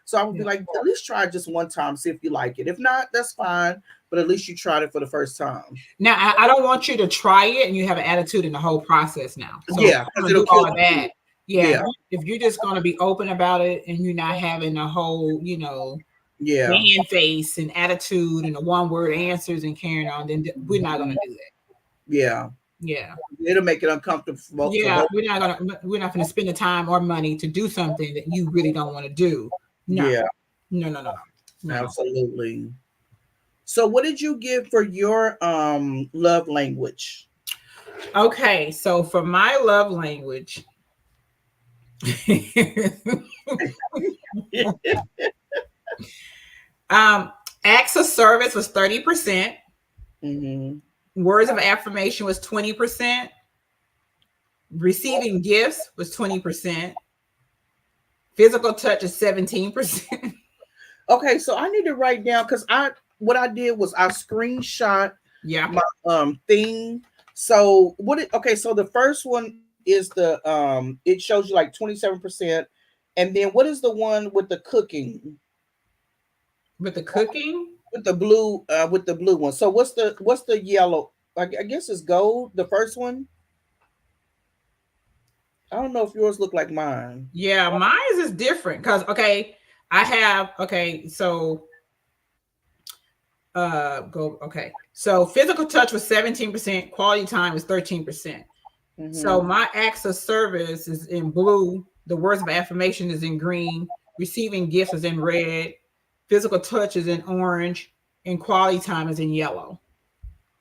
So I would be like, at least try it just one time, see if you like it. If not, that's fine. But at least you tried it for the first time. Now, I don't want you to try it and you have an attitude in the whole process now. So because it'll kill that. Yeah. If you're just going to be open about it and you're not having a whole, man face and attitude and the one word answers and carrying on, then we're not going to do that. Yeah. It'll make it uncomfortable for both. We're not going to spend the time or money to do something that you really don't want to do. No. No. Absolutely. So what did you give for your love language? Okay, so for my love language, acts of service was 30%. Words of affirmation was 20%. Receiving gifts was 20%. Physical touch is 17%. Okay, so I need to write down because what I did was I screenshot my thing. So so the first one is the it shows you like 27%. And then what is the one with the cooking? With the cooking? With the blue one. So what's the yellow? I guess it's gold, the first one. I don't know if yours look like mine. Yeah, mine is different because so physical touch was 17%, quality time was 13%. So my acts of service is in blue, the words of affirmation is in green, receiving gifts is in red, physical touch is in orange, and quality time is in yellow.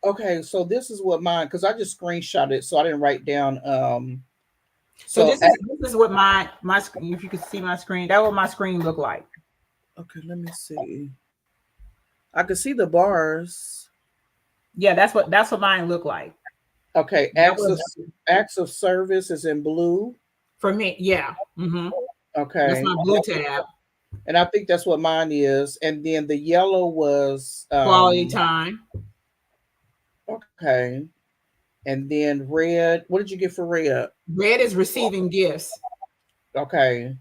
Okay, so this is what mine, because I just screenshot it, so I didn't write down so this is what my screen, if you could see my screen, that's what my screen looked like. Okay, let me see. I can see the bars. Yeah, that's what mine looked like. Okay, acts of service is in blue. For me, yeah. Okay. That's my blue tab. And I think that's what mine is. And then the yellow was quality time. Okay. And then red, what did you get for red? Red is receiving gifts. Okay.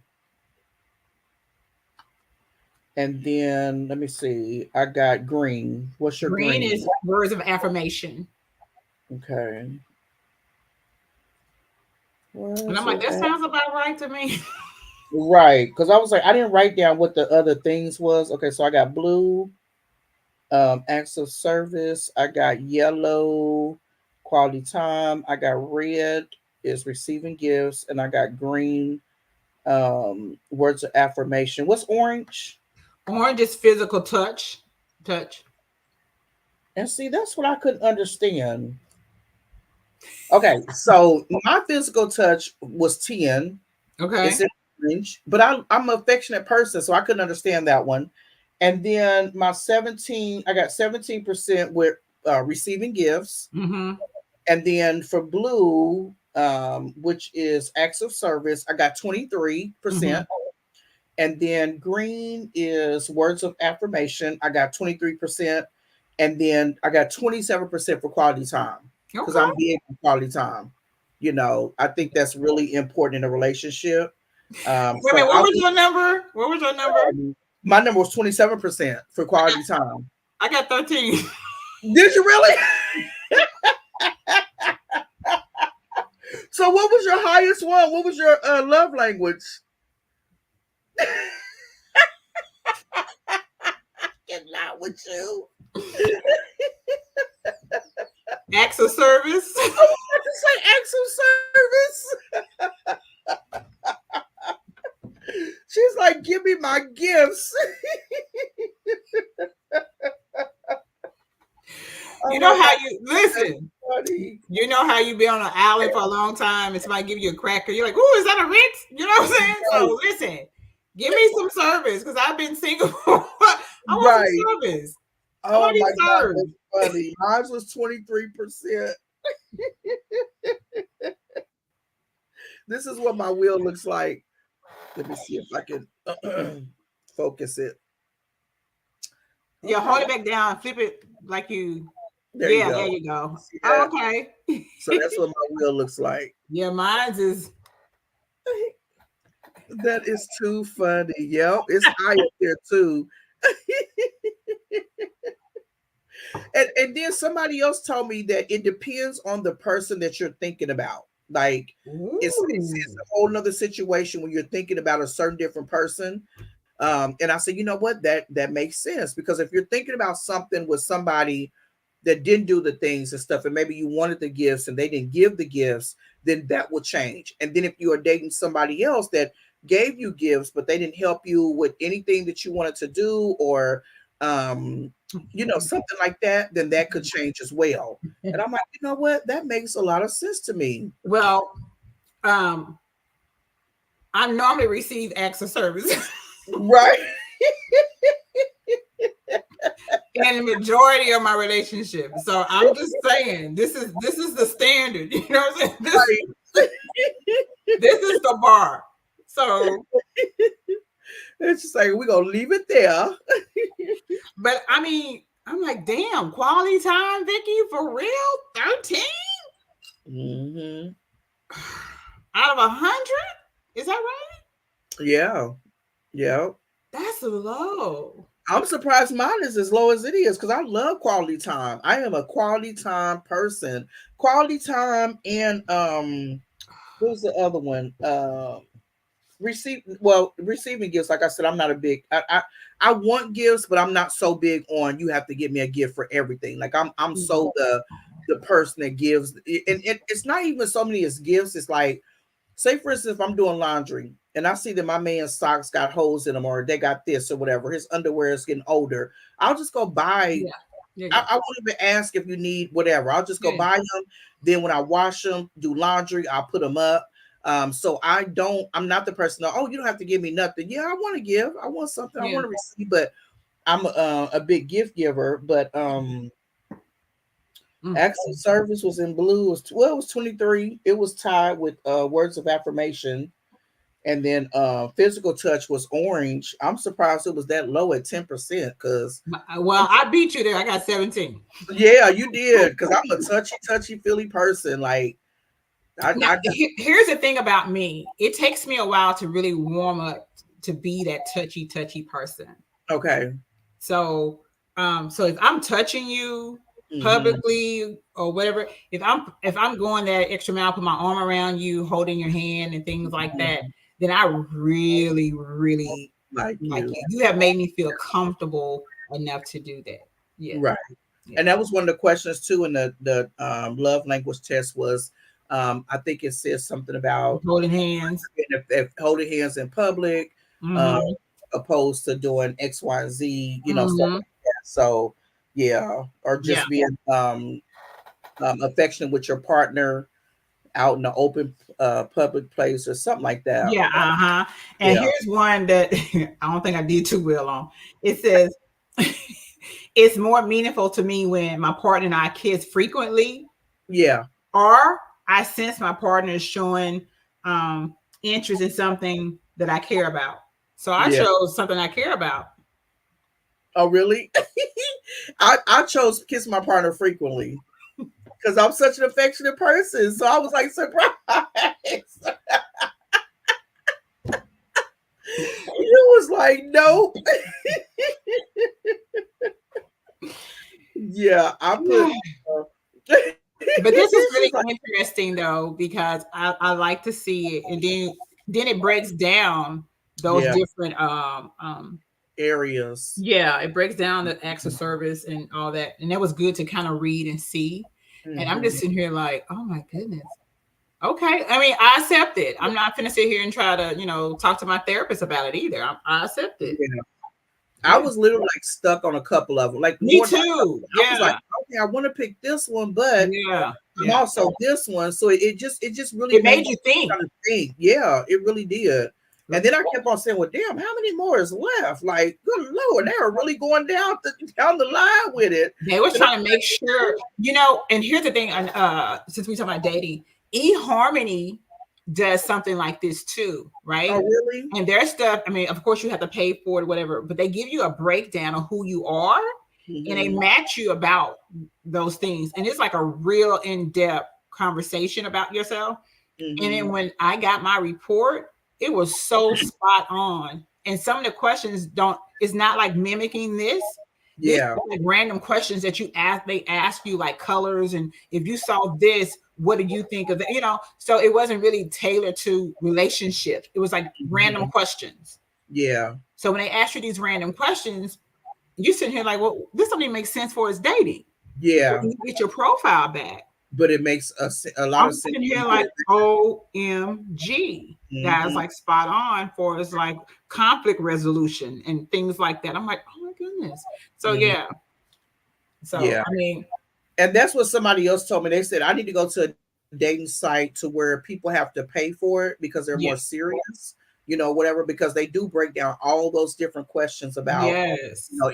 And then let me see. I got green. What's your green? Green is words of affirmation. Okay. And I'm like, that sounds about right to me. Right. Because I was like, I didn't write down what the other things was. Okay, so I got blue, acts of service. I got yellow, quality time. I got red is receiving gifts. And I got green, words of affirmation. What's orange? Orange is physical touch. And see, that's what I couldn't understand. Okay, so my physical touch was 10. Okay. It's in orange, but I'm an affectionate person, so I couldn't understand that one. And then my 17, I got 17% with receiving gifts. And then for blue, which is acts of service, I got 23%. And then green is words of affirmation. I got 23%. And then I got 27% for quality time. Because I'm big on quality time. I think that's really important in a relationship. What was your number? What was your number? My number was 27% for quality time. I got 13. Did you really? So what was your highest one? What was your love language? I cannot with you. Acts of service. I was about to say acts of service. She's like, give me my gifts. You know how you listen. You know how you be on an alley for a long time and somebody give you a cracker. You're like, "Ooh, is that a Ritz?" You know what I'm saying? So listen, give me some service because I've been single. I want some service. Oh my God, that's funny. Mine was 23%. This is what my wheel looks like. Let me see if I can focus it. Yeah, hold it back down, flip it like you. There you Yeah, go. there you go. See that? Okay. So that's what my wheel looks like. Yeah, mine's is. That is too funny. Yep, it's high up there too. And then somebody else told me that it depends on the person that you're thinking about. Like it's a whole nother situation when you're thinking about a certain different person. And I said, you know what, that makes sense, because if you're thinking about something with somebody that didn't do the things and stuff, and maybe you wanted the gifts and they didn't give the gifts, then that will change. And then if you are dating somebody else that gave you gifts, but they didn't help you with anything that you wanted to do, or something like that, then that could change as well. And I'm like, you know what, that makes a lot of sense to me. Well, I normally receive acts of service. Right. In the majority of my relationships. So I'm just saying, this is the standard. You know what I'm saying? This is the bar. So it's just like, we're gonna leave it there. But I mean, I'm like, damn, quality time, Vicky, for real? 13? Mm-hmm. Out of 100? Is that right? Yeah. Yeah. That's low. I'm surprised mine is as low as it is, because I love quality time. I am a quality time person. Quality time and who's the other one? Receiving gifts. Like I said, I'm not a big. I want gifts, but I'm not so big on you have to give me a gift for everything. Like I'm so the person that gives, and it's not even so many as gifts. It's like, say for instance, if I'm doing laundry and I see that my man's socks got holes in them, or they got this or whatever, his underwear is getting older, I'll just go buy. Yeah. I won't even ask if you need whatever. I'll just go buy them. Then when I wash them, do laundry, I'll put them up. So I'm not the person that, oh, you don't have to give me nothing. Yeah, I want to give. I want something. I want to receive, but I'm a big gift giver. But acts of service was in blue. It was 23. It was tied with words of affirmation. And then physical touch was orange. I'm surprised it was that low at 10%. Because I beat you there. I got 17. Yeah, you did. Because I'm a touchy feely person. Like here's the thing about me. It takes me a while to really warm up to be that touchy person. Okay. So if I'm touching you publicly or whatever, if I'm going that extra mile, put my arm around you, holding your hand and things like that, then I really, really like you. You have made me feel comfortable enough to do that. Yeah. Right. Yeah. And that was one of the questions too in the love language test was, I think it says something about holding hands. If holding hands in public, opposed to doing X, Y, and Z, stuff like that. So yeah, or just being affectionate with your partner out in the open public place or something like that. Yeah, And here's one that I don't think I did too well on. It says it's more meaningful to me when my partner and I kiss frequently. Yeah. Or I sense my partner is showing interest in something that I care about. So I chose something I care about. Oh, really? I chose to kiss my partner frequently because I'm such an affectionate person. So I was like surprised. It was like, nope. Yeah, I put. But this is really interesting though, because I like to see it, and then it breaks down those different areas. Yeah, it breaks down the acts of service and all that, and that was good to kind of read and see. And I'm just sitting here like, oh my goodness. Okay, I mean, I accept it. I'm not gonna sit here and try to talk to my therapist about it either. I accept it. Yeah. I was literally like stuck on a couple of them. Like me too. I was like, okay, I want to pick this one, but I'm also this one. So it just really made you think. Yeah, it really did. And then I kept on saying, well, damn, how many more is left? Like, good Lord, they are really going down the line with it. They were trying to make sure, and here's the thing, since we talk about dating, eHarmony does something like this too, right? Oh, really? And their stuff, I mean, of course you have to pay for it, whatever, but they give you a breakdown of who you are, and they match you about those things. And it's like a real in-depth conversation about yourself. And then when I got my report, it was so spot on. And some of the questions it's not like mimicking this. Yeah. Like random questions that they ask you, like colors, and if you saw this, what do you think of it? So it wasn't really tailored to relationships. It was like random questions. Yeah. So when they ask you these random questions, you sitting here like, well, this doesn't even make sense for us dating. Yeah. You get your profile back. But it makes a lot of sense. I'm sitting here like, OMG. That's like spot on for us, like conflict resolution and things like that. I'm like, oh my goodness. So yeah. So I mean, and that's what somebody else told me. They said I need to go to a dating site to where people have to pay for it because they're more serious, whatever, because they do break down all those different questions about,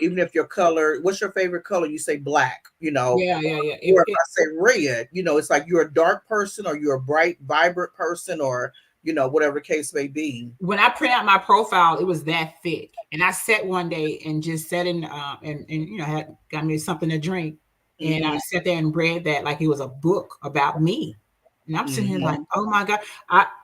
even if your color, what's your favorite color? You say black, Or if I say red, it's like you're a dark person or you're a bright, vibrant person or, whatever the case may be. When I print out my profile, it was that thick. And I sat one day and just sat in, and had got me something to drink. And I sat there and read that like it was a book about me. And I'm sitting here like, oh my God.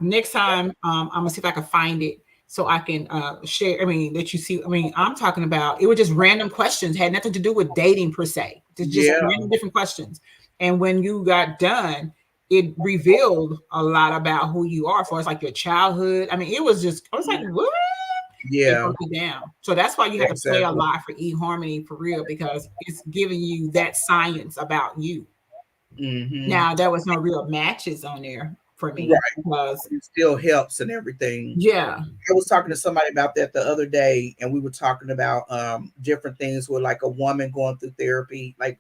Next time, I'm gonna see if I can find it so I can share. I mean, that you see. I mean, I'm talking about, it was just random questions, had nothing to do with dating per se. It's just random different questions. And when you got done, it revealed a lot about who you are, as far as like your childhood. I mean, I was like, what? Yeah. Down. So that's why you have to play a lot for eHarmony for real, because it's giving you that science about you. Now there was no real matches on there for me, right? Because it still helps and everything. Yeah, I was talking to somebody about that the other day, and we were talking about different things with like a woman going through therapy, like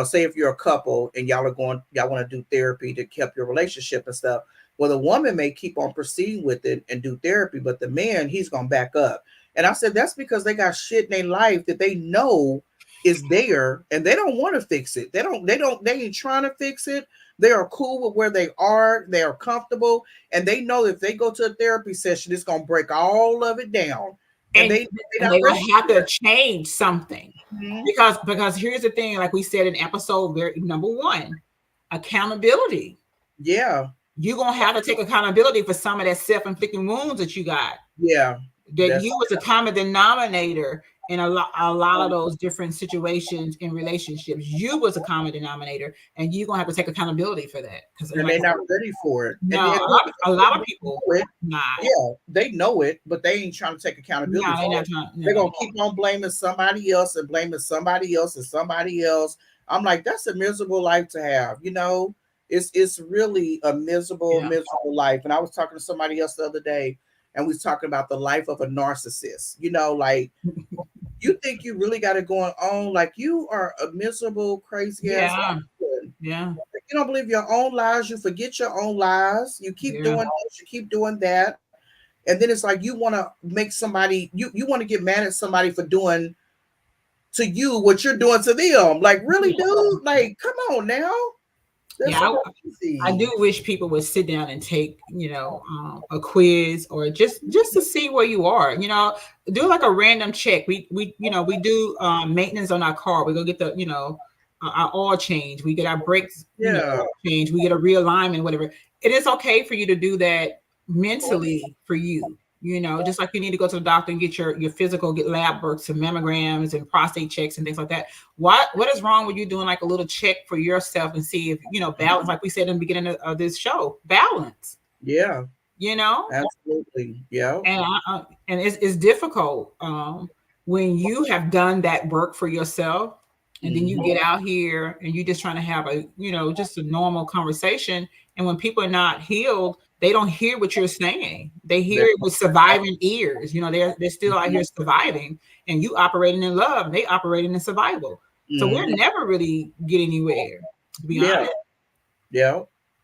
say if you're a couple and y'all want to do therapy to keep your relationship and stuff. Well, the woman may keep on proceeding with it and do therapy, but the man, he's gonna back up. And I said that's because they got shit in their life that they know is there and they don't want to fix it. They ain't trying to fix it. They are cool with where they are. They are comfortable, and they know if they go to a therapy session, it's gonna break all of it down. And they will have to change something. Because here's the thing, like we said in episode number 1, accountability. Yeah. You're gonna have to take accountability for some of that self-inflicted wounds that you got. Yeah. That you was a common denominator in a lot of those different situations in relationships. You was a common denominator, and you're gonna have to take accountability for that. Because they're not ready for it. No, a lot of people not. Yeah, they know it, but they ain't trying to take accountability. They're gonna keep on blaming somebody else and blaming somebody else and somebody else. I'm like, that's a miserable life to have, It's really a miserable life. And I was talking to somebody else the other day, and we was talking about the life of a narcissist. Like you think you really got it going on, like you are a miserable, crazy ass person. Yeah. You don't believe your own lies. You forget your own lies. You keep doing this. You keep doing that, and then it's like you want to make somebody. You want to get mad at somebody for doing to you what you're doing to them. Like, really, dude? Like, come on now. I do wish people would sit down and take, a quiz or just to see where you are. Do like a random check. We do maintenance on our car. We go get the our oil change. We get our brakes change. We get a realignment, whatever. It is okay for you to do that mentally for you. Just like you need to go to the doctor and get your physical, get lab works and mammograms and prostate checks and things like that. What is wrong with you doing like a little check for yourself and see if, balance, like we said in the beginning of this show, balance. Yeah. Absolutely. Yeah. And it's difficult when you have done that work for yourself and then you get out here and you're just trying to have just a normal conversation. And when people are not healed, they don't hear what you're saying. They hear it with surviving ears. They're still out here surviving, and you operating in love. They operating in survival. So we'll never really get anywhere, to be honest. Yeah,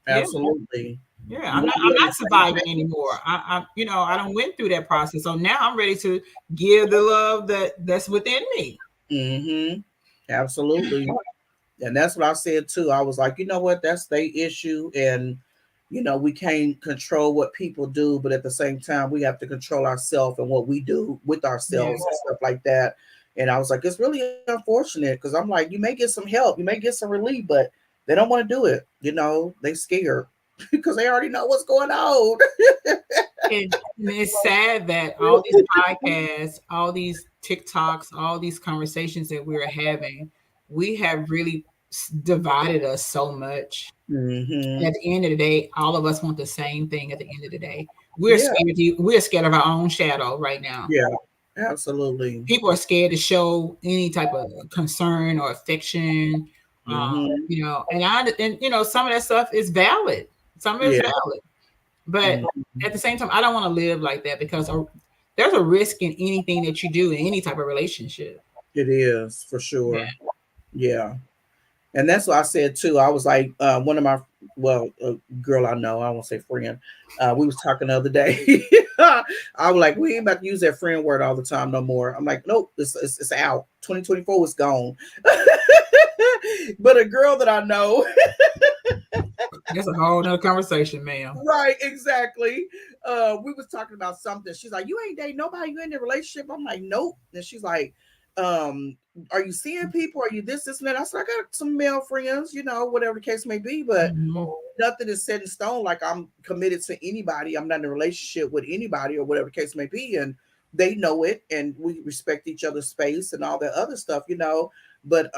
absolutely. Yeah, I'm not surviving anymore. I don't went through that process. So now I'm ready to give the love that's within me. Mm-hmm. Absolutely. And that's what I said too. I was like, you know what, that's their issue. And we can't control what people do, but at the same time, we have to control ourselves and what we do with ourselves and stuff like that. And I was like, it's really unfortunate because I'm like, you may get some help, you may get some relief, but they don't want to do it. They scared because they already know what's going on. And it's sad that all these podcasts, all these TikToks, all these conversations that we're having, we have really divided us so much. Mm-hmm. At the end of the day, all of us want the same thing. At the end of the day, Yeah. we're scared of our own shadow right now. Yeah, absolutely. People are scared to show any type of concern or affection. Mm-hmm. And some of that stuff is valid. Some of it is Yeah. valid. But Mm-hmm. at the same time, I don't want to live like that because there's a risk in anything that you do in any type of relationship. It is for sure. Yeah. Yeah. And that's what I said too. I was like, one of my, girl I know, I won't say friend. We was talking the other day. I was like, we ain't about to use that friend word all the time no more. I'm like, nope, it's out. 2024 is gone. But a girl that I know, That's a whole nother conversation, ma'am. right, exactly. We was talking about something. She's like, you ain't dating nobody, you in a relationship. I'm like, nope. And she's like, are you seeing people? Are you this and that? I said, I got some male friends, whatever the case may be, but nothing is set in stone. Like I'm committed to anybody. I'm not in a relationship with anybody or whatever the case may be. And they know it and we respect each other's space and all that other stuff, But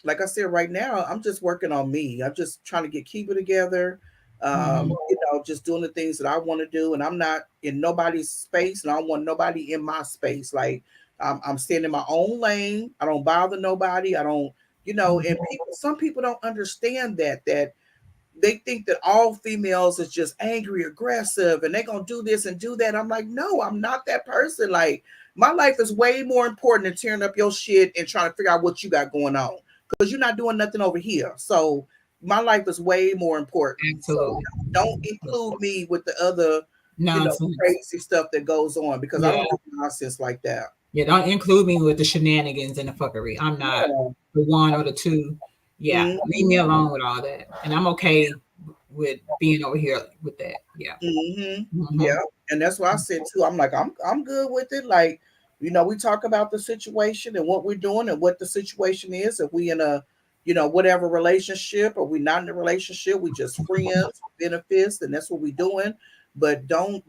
like I said, right now, I'm just working on me. I'm just trying to keep it together. Just doing the things that I want to do. And I'm not in nobody's space and I don't want nobody in my space. Like I'm staying in my own lane. I don't bother nobody. I don't, and some people don't understand that they think that all females is just angry, aggressive, and they're gonna do this and do that. I'm like, no, I'm not that person. Like my life is way more important than tearing up your shit and trying to figure out what you got going on because you're not doing nothing over here. So my life is way more important. Absolutely. So don't include me with the other crazy stuff that goes on because I don't do nonsense like that. Yeah, don't include me with the shenanigans and the fuckery. I'm not the one or the two. Yeah, leave me alone with all that. And I'm okay with being over here with that. Yeah. Yeah. And that's what I said too. I'm like, I'm good with it. Like, we talk about the situation and what we're doing and what the situation is. If we in a, whatever relationship or we not in a relationship, we just friends, benefits, and that's what we're doing. But don't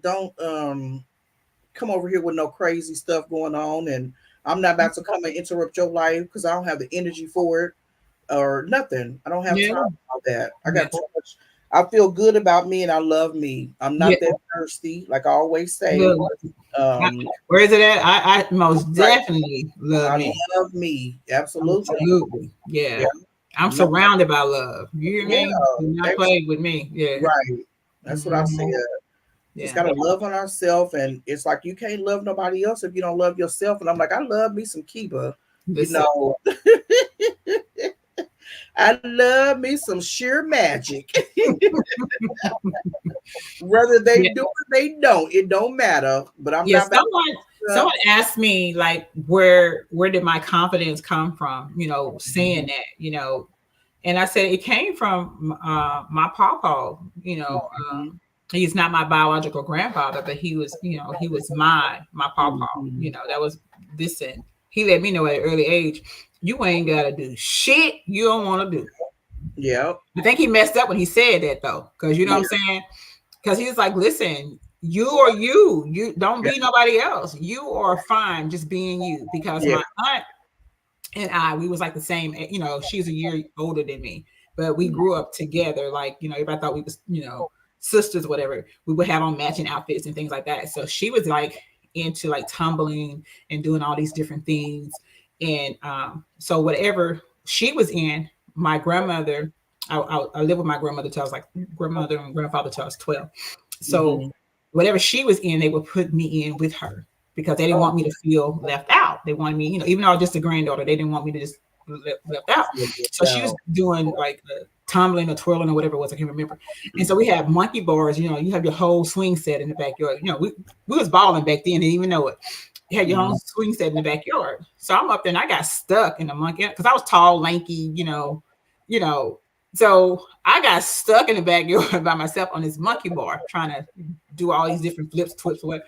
come over here with no crazy stuff going on. And I'm not about to come and interrupt your life because I don't have the energy for it or nothing. I don't have time for that. I got too much. I feel good about me and I love me. I'm not that thirsty, like I always say. Where is it at? I most definitely love me. I love me. Absolutely. Absolutely. Yeah. I'm surrounded by love. You hear me? Do not play with me. Yeah. Right. That's what I said. Just gotta love on ourselves, and it's like you can't love nobody else if you don't love yourself. And I'm like, I love me some Kiba, I love me some sheer magic. Whether they do or they don't, it don't matter. But I'm not. Someone asked me like, where did my confidence come from? Saying that, and I said it came from my pawpaw. He's not my biological grandfather, but he was my pawpaw. That was this, and he let me know at an early age, you ain't gotta do shit you don't want to do. Yeah. I think he messed up when he said that though, because you know what I'm saying? Because he was like, listen, you are you. You don't be nobody else. You are fine just being you. Because my aunt and we was like the same, she's a year older than me, but we grew up together. Like, everybody thought we was, sisters, whatever. We would have on matching outfits and things like that. So she was like into like tumbling and doing all these different things. And so whatever she was in, my grandmother, I lived with my grandmother till I was like grandmother and grandfather till I was 12. So whatever she was in, they would put me in with her because they didn't want me to feel left out. They wanted me, even though I was just a granddaughter, they didn't want me to just left out. So she was doing like tumbling or twirling or whatever it was. I can't remember. And so we had monkey bars. You know, you have your whole swing set in the backyard. You know, we was balling back then, didn't even know it. You had your own swing set in the backyard. So I'm up there and I got stuck in the monkey because I was tall, lanky, you know. So I got stuck in the backyard by myself on this monkey bar trying to do all these different flips, twists, what.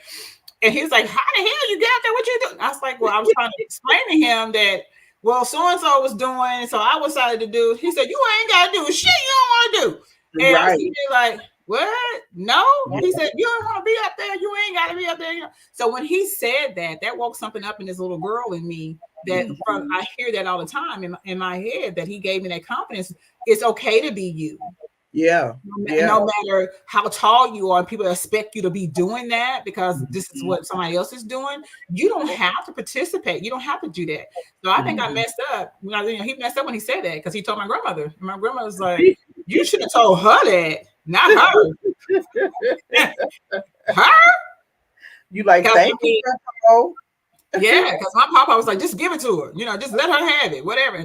And he was like, how the hell you got there? What you doing? I was like, well, I was trying to explain to him that, well, so-and-so was doing, so I decided to do. He said, you ain't got to do shit you don't want to do. And I was like, what? No? He said, you don't want to be up there. You ain't got to be up there. You know? So when he said that woke something up in this little girl in me that I hear that all the time in my head, that he gave me that confidence. It's okay to be you. Yeah. No matter how tall you are, people expect you to be doing that because this is what somebody else is doing. You don't have to participate. You don't have to do that. So I think I messed up. You know, he messed up when he said that because he told my grandmother. And my grandmother was like, you should have told her that, not her. Her? You like, thank you, Grandpa. Yeah, because my papa was like, just give it to her. You know, just let her have it, whatever.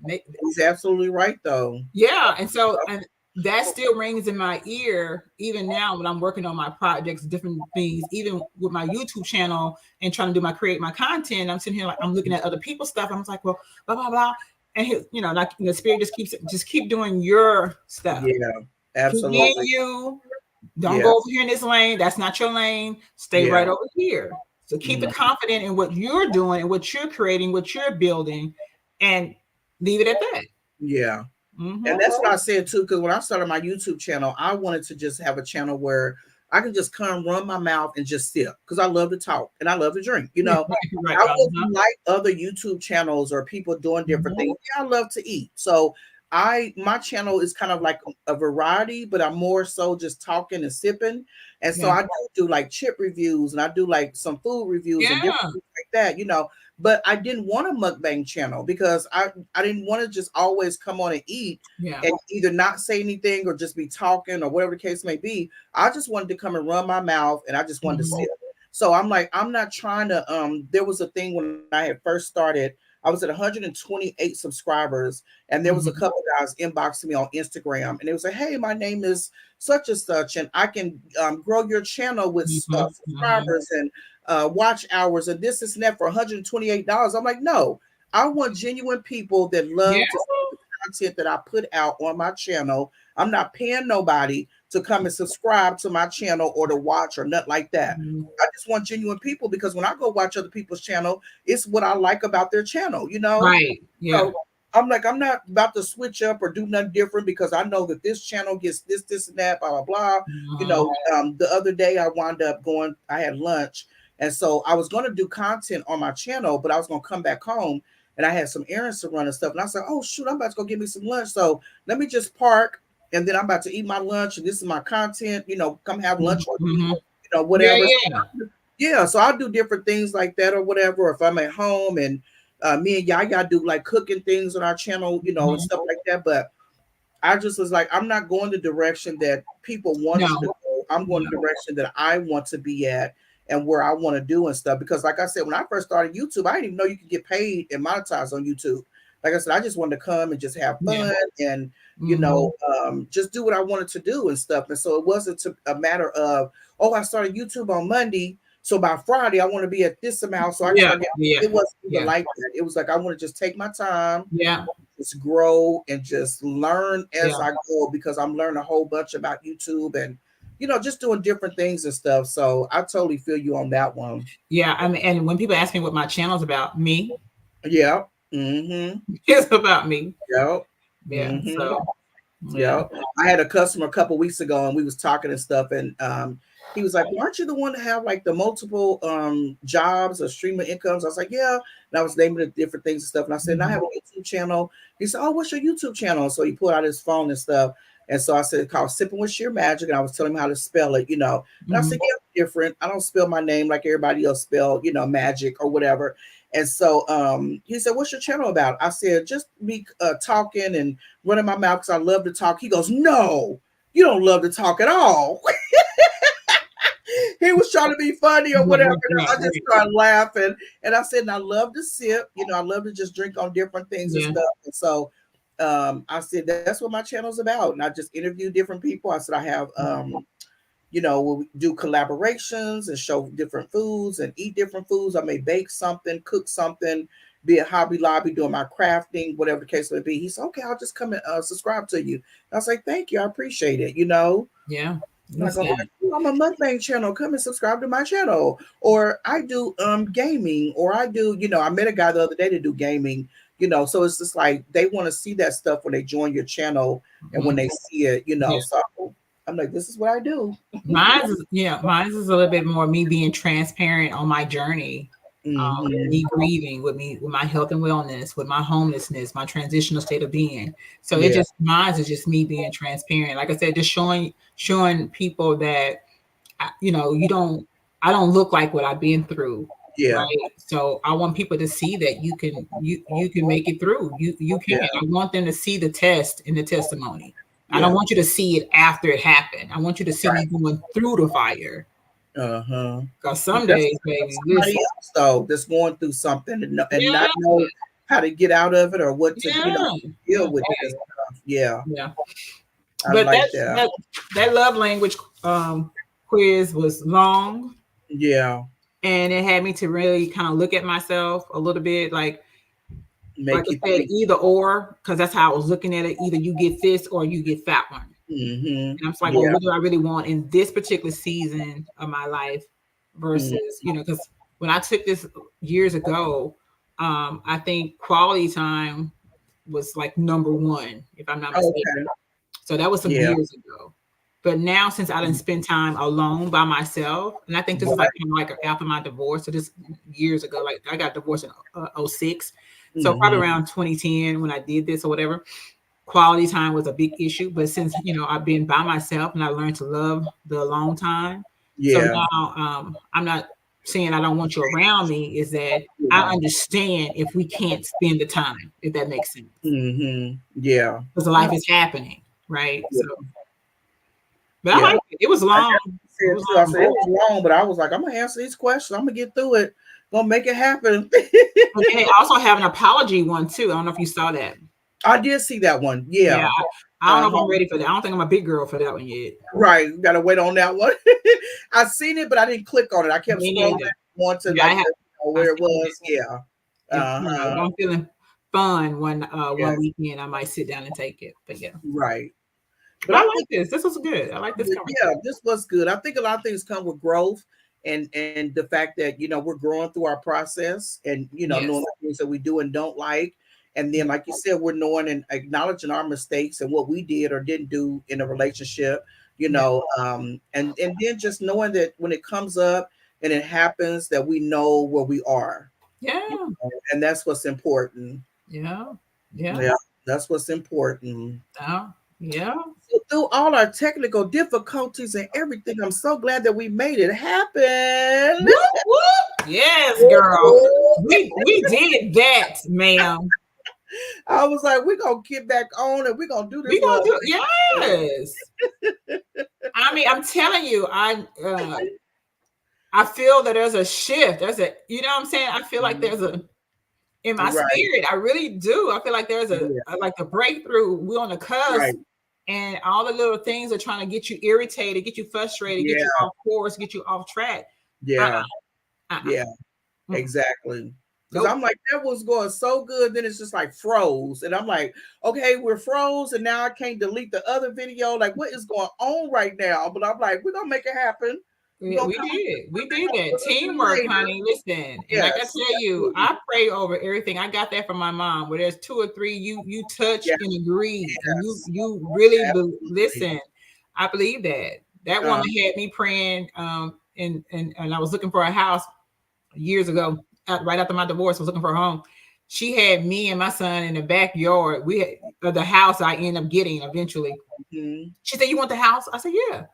He's absolutely right, though. Yeah, and so and that still rings in my ear even now when I'm working on my projects, different things, even with my YouTube channel and trying to create my content. I'm sitting here like I'm looking at other people's stuff. I'm like, well, blah blah blah, and like the spirit just keep doing your stuff. Yeah, absolutely. Keep being you. Don't go over here in this lane. That's not your lane. Stay right over here. So keep it confident in what you're doing and what you're creating, what you're building, and leave it at that. Yeah. And that's what I said too, because when I started my YouTube channel, I wanted to just have a channel where I can just come run my mouth and just sip because I love to talk and I love to drink. You know, I wouldn't like other YouTube channels or people doing different things. Yeah, I love to eat. So my channel is kind of like a variety, but I'm more so just talking and sipping. And so I do like chip reviews and I do like some food reviews and different things like that, you know. But I didn't want a mukbang channel because I didn't want to just always come on and eat and either not say anything or just be talking or whatever the case may be. I just wanted to come and run my mouth and I just wanted to sip. So I'm like, I'm not trying to, there was a thing when I had first started, I was at 128 subscribers, and there was a couple guys inboxing me on Instagram, and they was like, "Hey, my name is such and such, and I can grow your channel with subscribers and watch hours and this and that for $128." I'm like, no, I want genuine people that love to see the content that I put out on my channel. I'm not paying nobody to come and subscribe to my channel or to watch or nothing like that. I just want genuine people because when I go watch other people's channel, it's what I like about their channel, you know? Right. Yeah. So I'm like, I'm not about to switch up or do nothing different because I know that this channel gets this, and that, blah, blah, blah. You know, the other day I wound up I had lunch. And so I was going to do content on my channel, but I was going to come back home and I had some errands to run and stuff. And I said, oh, shoot, I'm about to go get me some lunch. So let me just park. And then I'm about to eat my lunch, and this is my content. You know, come have lunch with me, you know, whatever. Yeah, so I'll do different things like that or whatever. If I'm at home and me and Yaya do like cooking things on our channel, you know, and stuff like that. But I just was like, I'm not going the direction that people want you to go. I'm going the direction that I want to be at and where I want to do and stuff. Because like I said, when I first started YouTube, I didn't even know you could get paid and monetize on YouTube. Like I said, I just wanted to come and just have fun and, you know, just do what I wanted to do and stuff. And so it wasn't a matter of, oh, I started YouTube on Monday, so by Friday I want to be at this amount. So I it wasn't even like that. It was like I want to just take my time, just grow and just learn as I go because I'm learning a whole bunch about YouTube and, you know, just doing different things and stuff. So I totally feel you on that one. Yeah, I mean, and when people ask me what my channel is about, me. Yeah. It's about me. Yep. Yeah. So I had a customer a couple weeks ago and we was talking and stuff, and he was like, well, aren't you the one to have like the multiple jobs or stream of incomes? I was like, yeah. And I was naming the different things and stuff. And I said, I have a YouTube channel. He said, oh, what's your YouTube channel? So he pulled out his phone and stuff. And so I said, it's called Sipping with Sheer Magic. And I was telling him how to spell it, you know. And I said, yeah, different. I don't spell my name like everybody else spell, you know, magic or whatever. And so he said, what's your channel about? I said, just me talking and running my mouth because I love to talk. He goes, no, you don't love to talk at all. He was trying to be funny or whatever. I just started laughing. And I said, and I love to sip. You know, I love to just drink on different things and stuff. And so I said that's what my channel's about, and I just interview different people. I said I have we'll do collaborations and show different foods and eat different foods. I may bake something, cook something, be at Hobby Lobby doing my crafting, whatever the case may be. He said, okay, I'll just come and subscribe to you. I was like, thank you, I appreciate it. Yeah. I go, I'm a mukbang channel. Come and subscribe to my channel. Or I do gaming, or I do, I met a guy the other day to do gaming, so it's just like they want to see that stuff when they join your channel and when they see it, So I'm like, this is what I do. Mine is a little bit more me being transparent on my journey. Me grieving with my health and wellness, with my homelessness, my transitional state of being. So mine is just me being transparent. Like I said, just showing people that, I don't look like what I've been through. Yeah. Right. So I want people to see that you can make it through. You can. Yeah. I want them to see the test and the testimony. Yeah. I don't want you to see it after it happened. I want you to see me going through the fire. Because some days, baby, somebody else though that's going through something and not know how to get out of it or what to deal with this stuff. Yeah. But like that love language quiz was long. Yeah. And it had me to really kind of look at myself a little bit, like I said, either or, because that's how I was looking at it. Either you get this or you get that one. And I'm like, well, what do I really want in this particular season of my life versus, because when I took this years ago, I think quality time was like number one, if I'm not mistaken. Okay. So that was some years ago. But now, since I didn't spend time alone by myself, and I think this is like kind of like after my divorce. So this years ago, like I got divorced in 2006. So probably around 2010 when I did this or whatever, quality time was a big issue. But since, I've been by myself and I learned to love the alone time. So now I'm not saying I don't want you around me, is that I understand if we can't spend the time, if that makes sense. Yeah. Because life is happening, right? So. But I liked it. It was long. It was long, but I was like, I'm gonna answer these questions. I'm gonna get through it. Gonna make it happen. And they also have an apology one too. I don't know if you saw that. I did see that one. Yeah. I don't know if I'm ready for that. I don't think I'm a big girl for that one yet. Right. You gotta wait on that one. I seen it, but I didn't click on it. I kept scrolling on to where it was. Yeah. I'm feeling fun one weekend. I might sit down and take it. But yeah. Right. But I like this. This was good. I like this. Yeah, this was good. I think a lot of things come with growth and the fact that, we're growing through our process and, knowing the things that we do and don't like. And then, like you said, we're knowing and acknowledging our mistakes and what we did or didn't do in a relationship, and then just knowing that when it comes up and it happens that we know where we are. Yeah. And that's what's important. Yeah. That's what's important. Yeah. So through all our technical difficulties and everything, I'm so glad that we made it happen. Yes, girl. We did that, ma'am. I was like, we're gonna get back on and we're gonna do this. Yes. I mean, I'm telling you, I feel that there's a shift. There's a, what I'm saying? I feel like there's a in my spirit. I really do. I feel like there's like a breakthrough. We're on the cusp. And all the little things are trying to get you irritated, get you frustrated, get you off course, get you off track. Exactly. Because I'm like, that was going so good. Then it's just like froze. And I'm like, okay, we're froze. And now I can't delete the other video. Like, what is going on right now? But I'm like, we're going to make it happen. Yeah, we did that. Teamwork, honey. Listen, and like I tell you, I pray over everything. I got that from my mom. Where there's 2 or 3, you touch and agree, and you really listen. I believe that woman had me praying. And I was looking for a house years ago, right after my divorce. I was looking for a home. She had me and my son in the backyard. We had the house I ended up getting eventually. She said, "You want the house?" I said, "Yeah."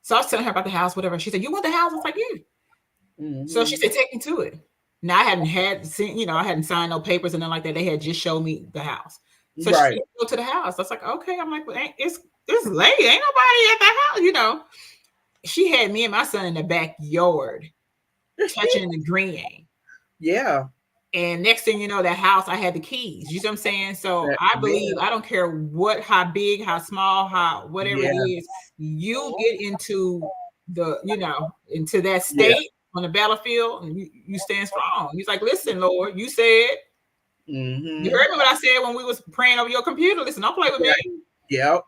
So I was telling her about the house, whatever. She said, "You want the house?" I was like, "Yeah." So she said, "Take me to it." Now I hadn't seen, I hadn't signed no papers and nothing like that. They had just showed me the house. So she said, "Go to the house." I was like, "Okay." I'm like, "Well, it's late. Ain't nobody at the house, She had me and my son in the backyard, touching and agreeing. Yeah. And next thing you know, that house, I had the keys. You see what I'm saying? So I believe, I don't care how big, how small, whatever it is, you get into into that state on the battlefield, and you stand strong. He's like, listen, Lord, you said, you heard me what I said when we was praying over your computer. Listen, don't play with me. Yep,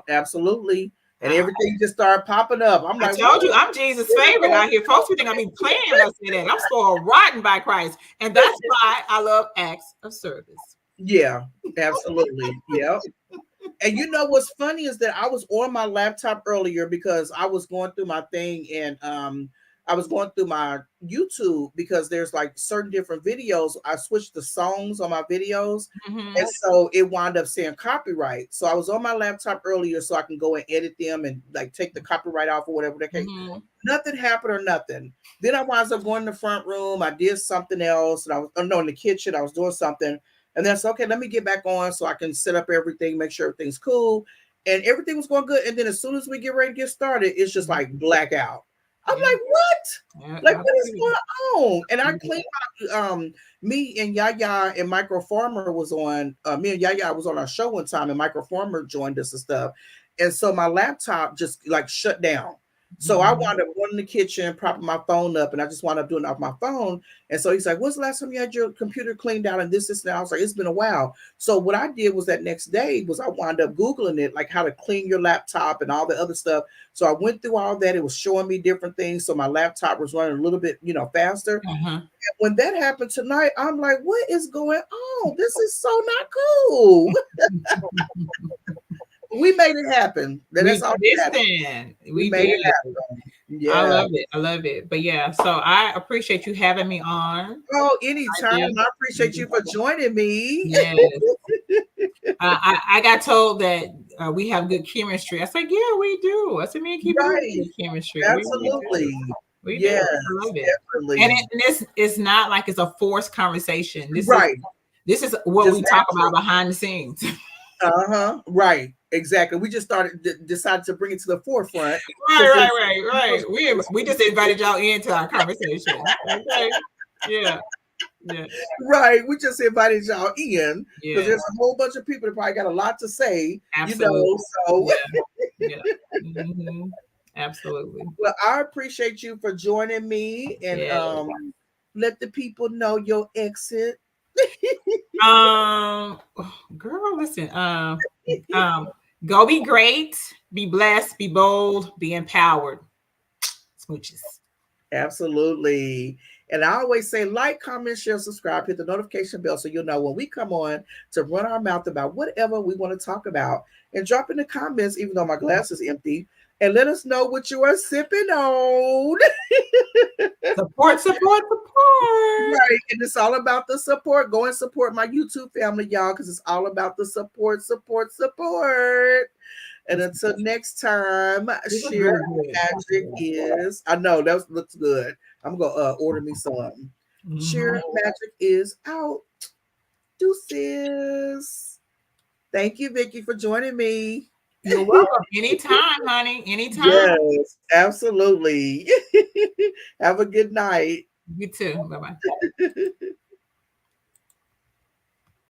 absolutely. And everything just started popping up. I'm like, I told you, I'm Jesus' favorite out here. Folks would think I be playing when I say that. I'm spoiled rotten by Christ. And that's why I love acts of service. Yeah, absolutely. Yep. And you know what's funny is that I was on my laptop earlier because I was going through my thing, and I was going through my YouTube because there's like certain different videos. I switched the songs on my videos, and so it wound up saying copyright. So I was on my laptop earlier so I can go and edit them and like take the copyright off or whatever. Nothing happened or nothing. Then I wound up going in the front room. I did something else, and I was in the kitchen. I was doing something. And that's okay. Let me get back on so I can set up everything, make sure everything's cool. And everything was going good. And then as soon as we get ready to get started, it's just like blackout. I'm like, what? Like, what is going on? And I cleaned out, me and Yaya and Micro Farmer was on, me and Yaya was on our show one time, and Micro Farmer joined us and stuff. And so my laptop just like shut down. So I wound up going in the kitchen, propping my phone up, and I just wound up doing it off my phone. And so he's like, when's the last time you had your computer cleaned out and this and that? I was like, it's been a while. So what I did was that next day was I wound up Googling it, like how to clean your laptop and all the other stuff. So I went through all that. It was showing me different things. So my laptop was running a little bit, faster. And when that happened tonight, I'm like, what is going on? This is so not cool. We made it happen. That's all we made it happen. Yeah. I love it. But yeah, so I appreciate you having me on. Oh, anytime. I appreciate you for joining me. Yes. I got told that we have good chemistry. I said, yeah, we do. I said, me and Keith have good chemistry. Absolutely. We do. I love it. Definitely. And this is not like it's a forced conversation. This is what we talk about behind the scenes. Right. Exactly. We just decided to bring it to the forefront. Right. We just invited y'all into our conversation. Okay. Yeah. Right. We just invited y'all in because there's a whole bunch of people that probably got a lot to say. Absolutely. So Absolutely. Well, I appreciate you for joining me, and let the people know your exit. Girl, listen. Go be great, be blessed, be bold, be empowered. Smooches. Absolutely. And I always say, like, comment, share, subscribe, hit the notification bell so you'll know when we come on to run our mouth about whatever we want to talk about. And drop in the comments, even though my glass is empty, and let us know what you are sipping on. Support. Right. And it's all about the support. Go and support my YouTube family, y'all, because it's all about the support. And until next time, Sheer Magic is. I know that looks good. I'm gonna order me some. Sheer Magic is out. Deuces. Thank you, Vicky, for joining me. You're welcome. Anytime, honey. Anytime. Yes, absolutely. Have a good night. You too. Bye-bye.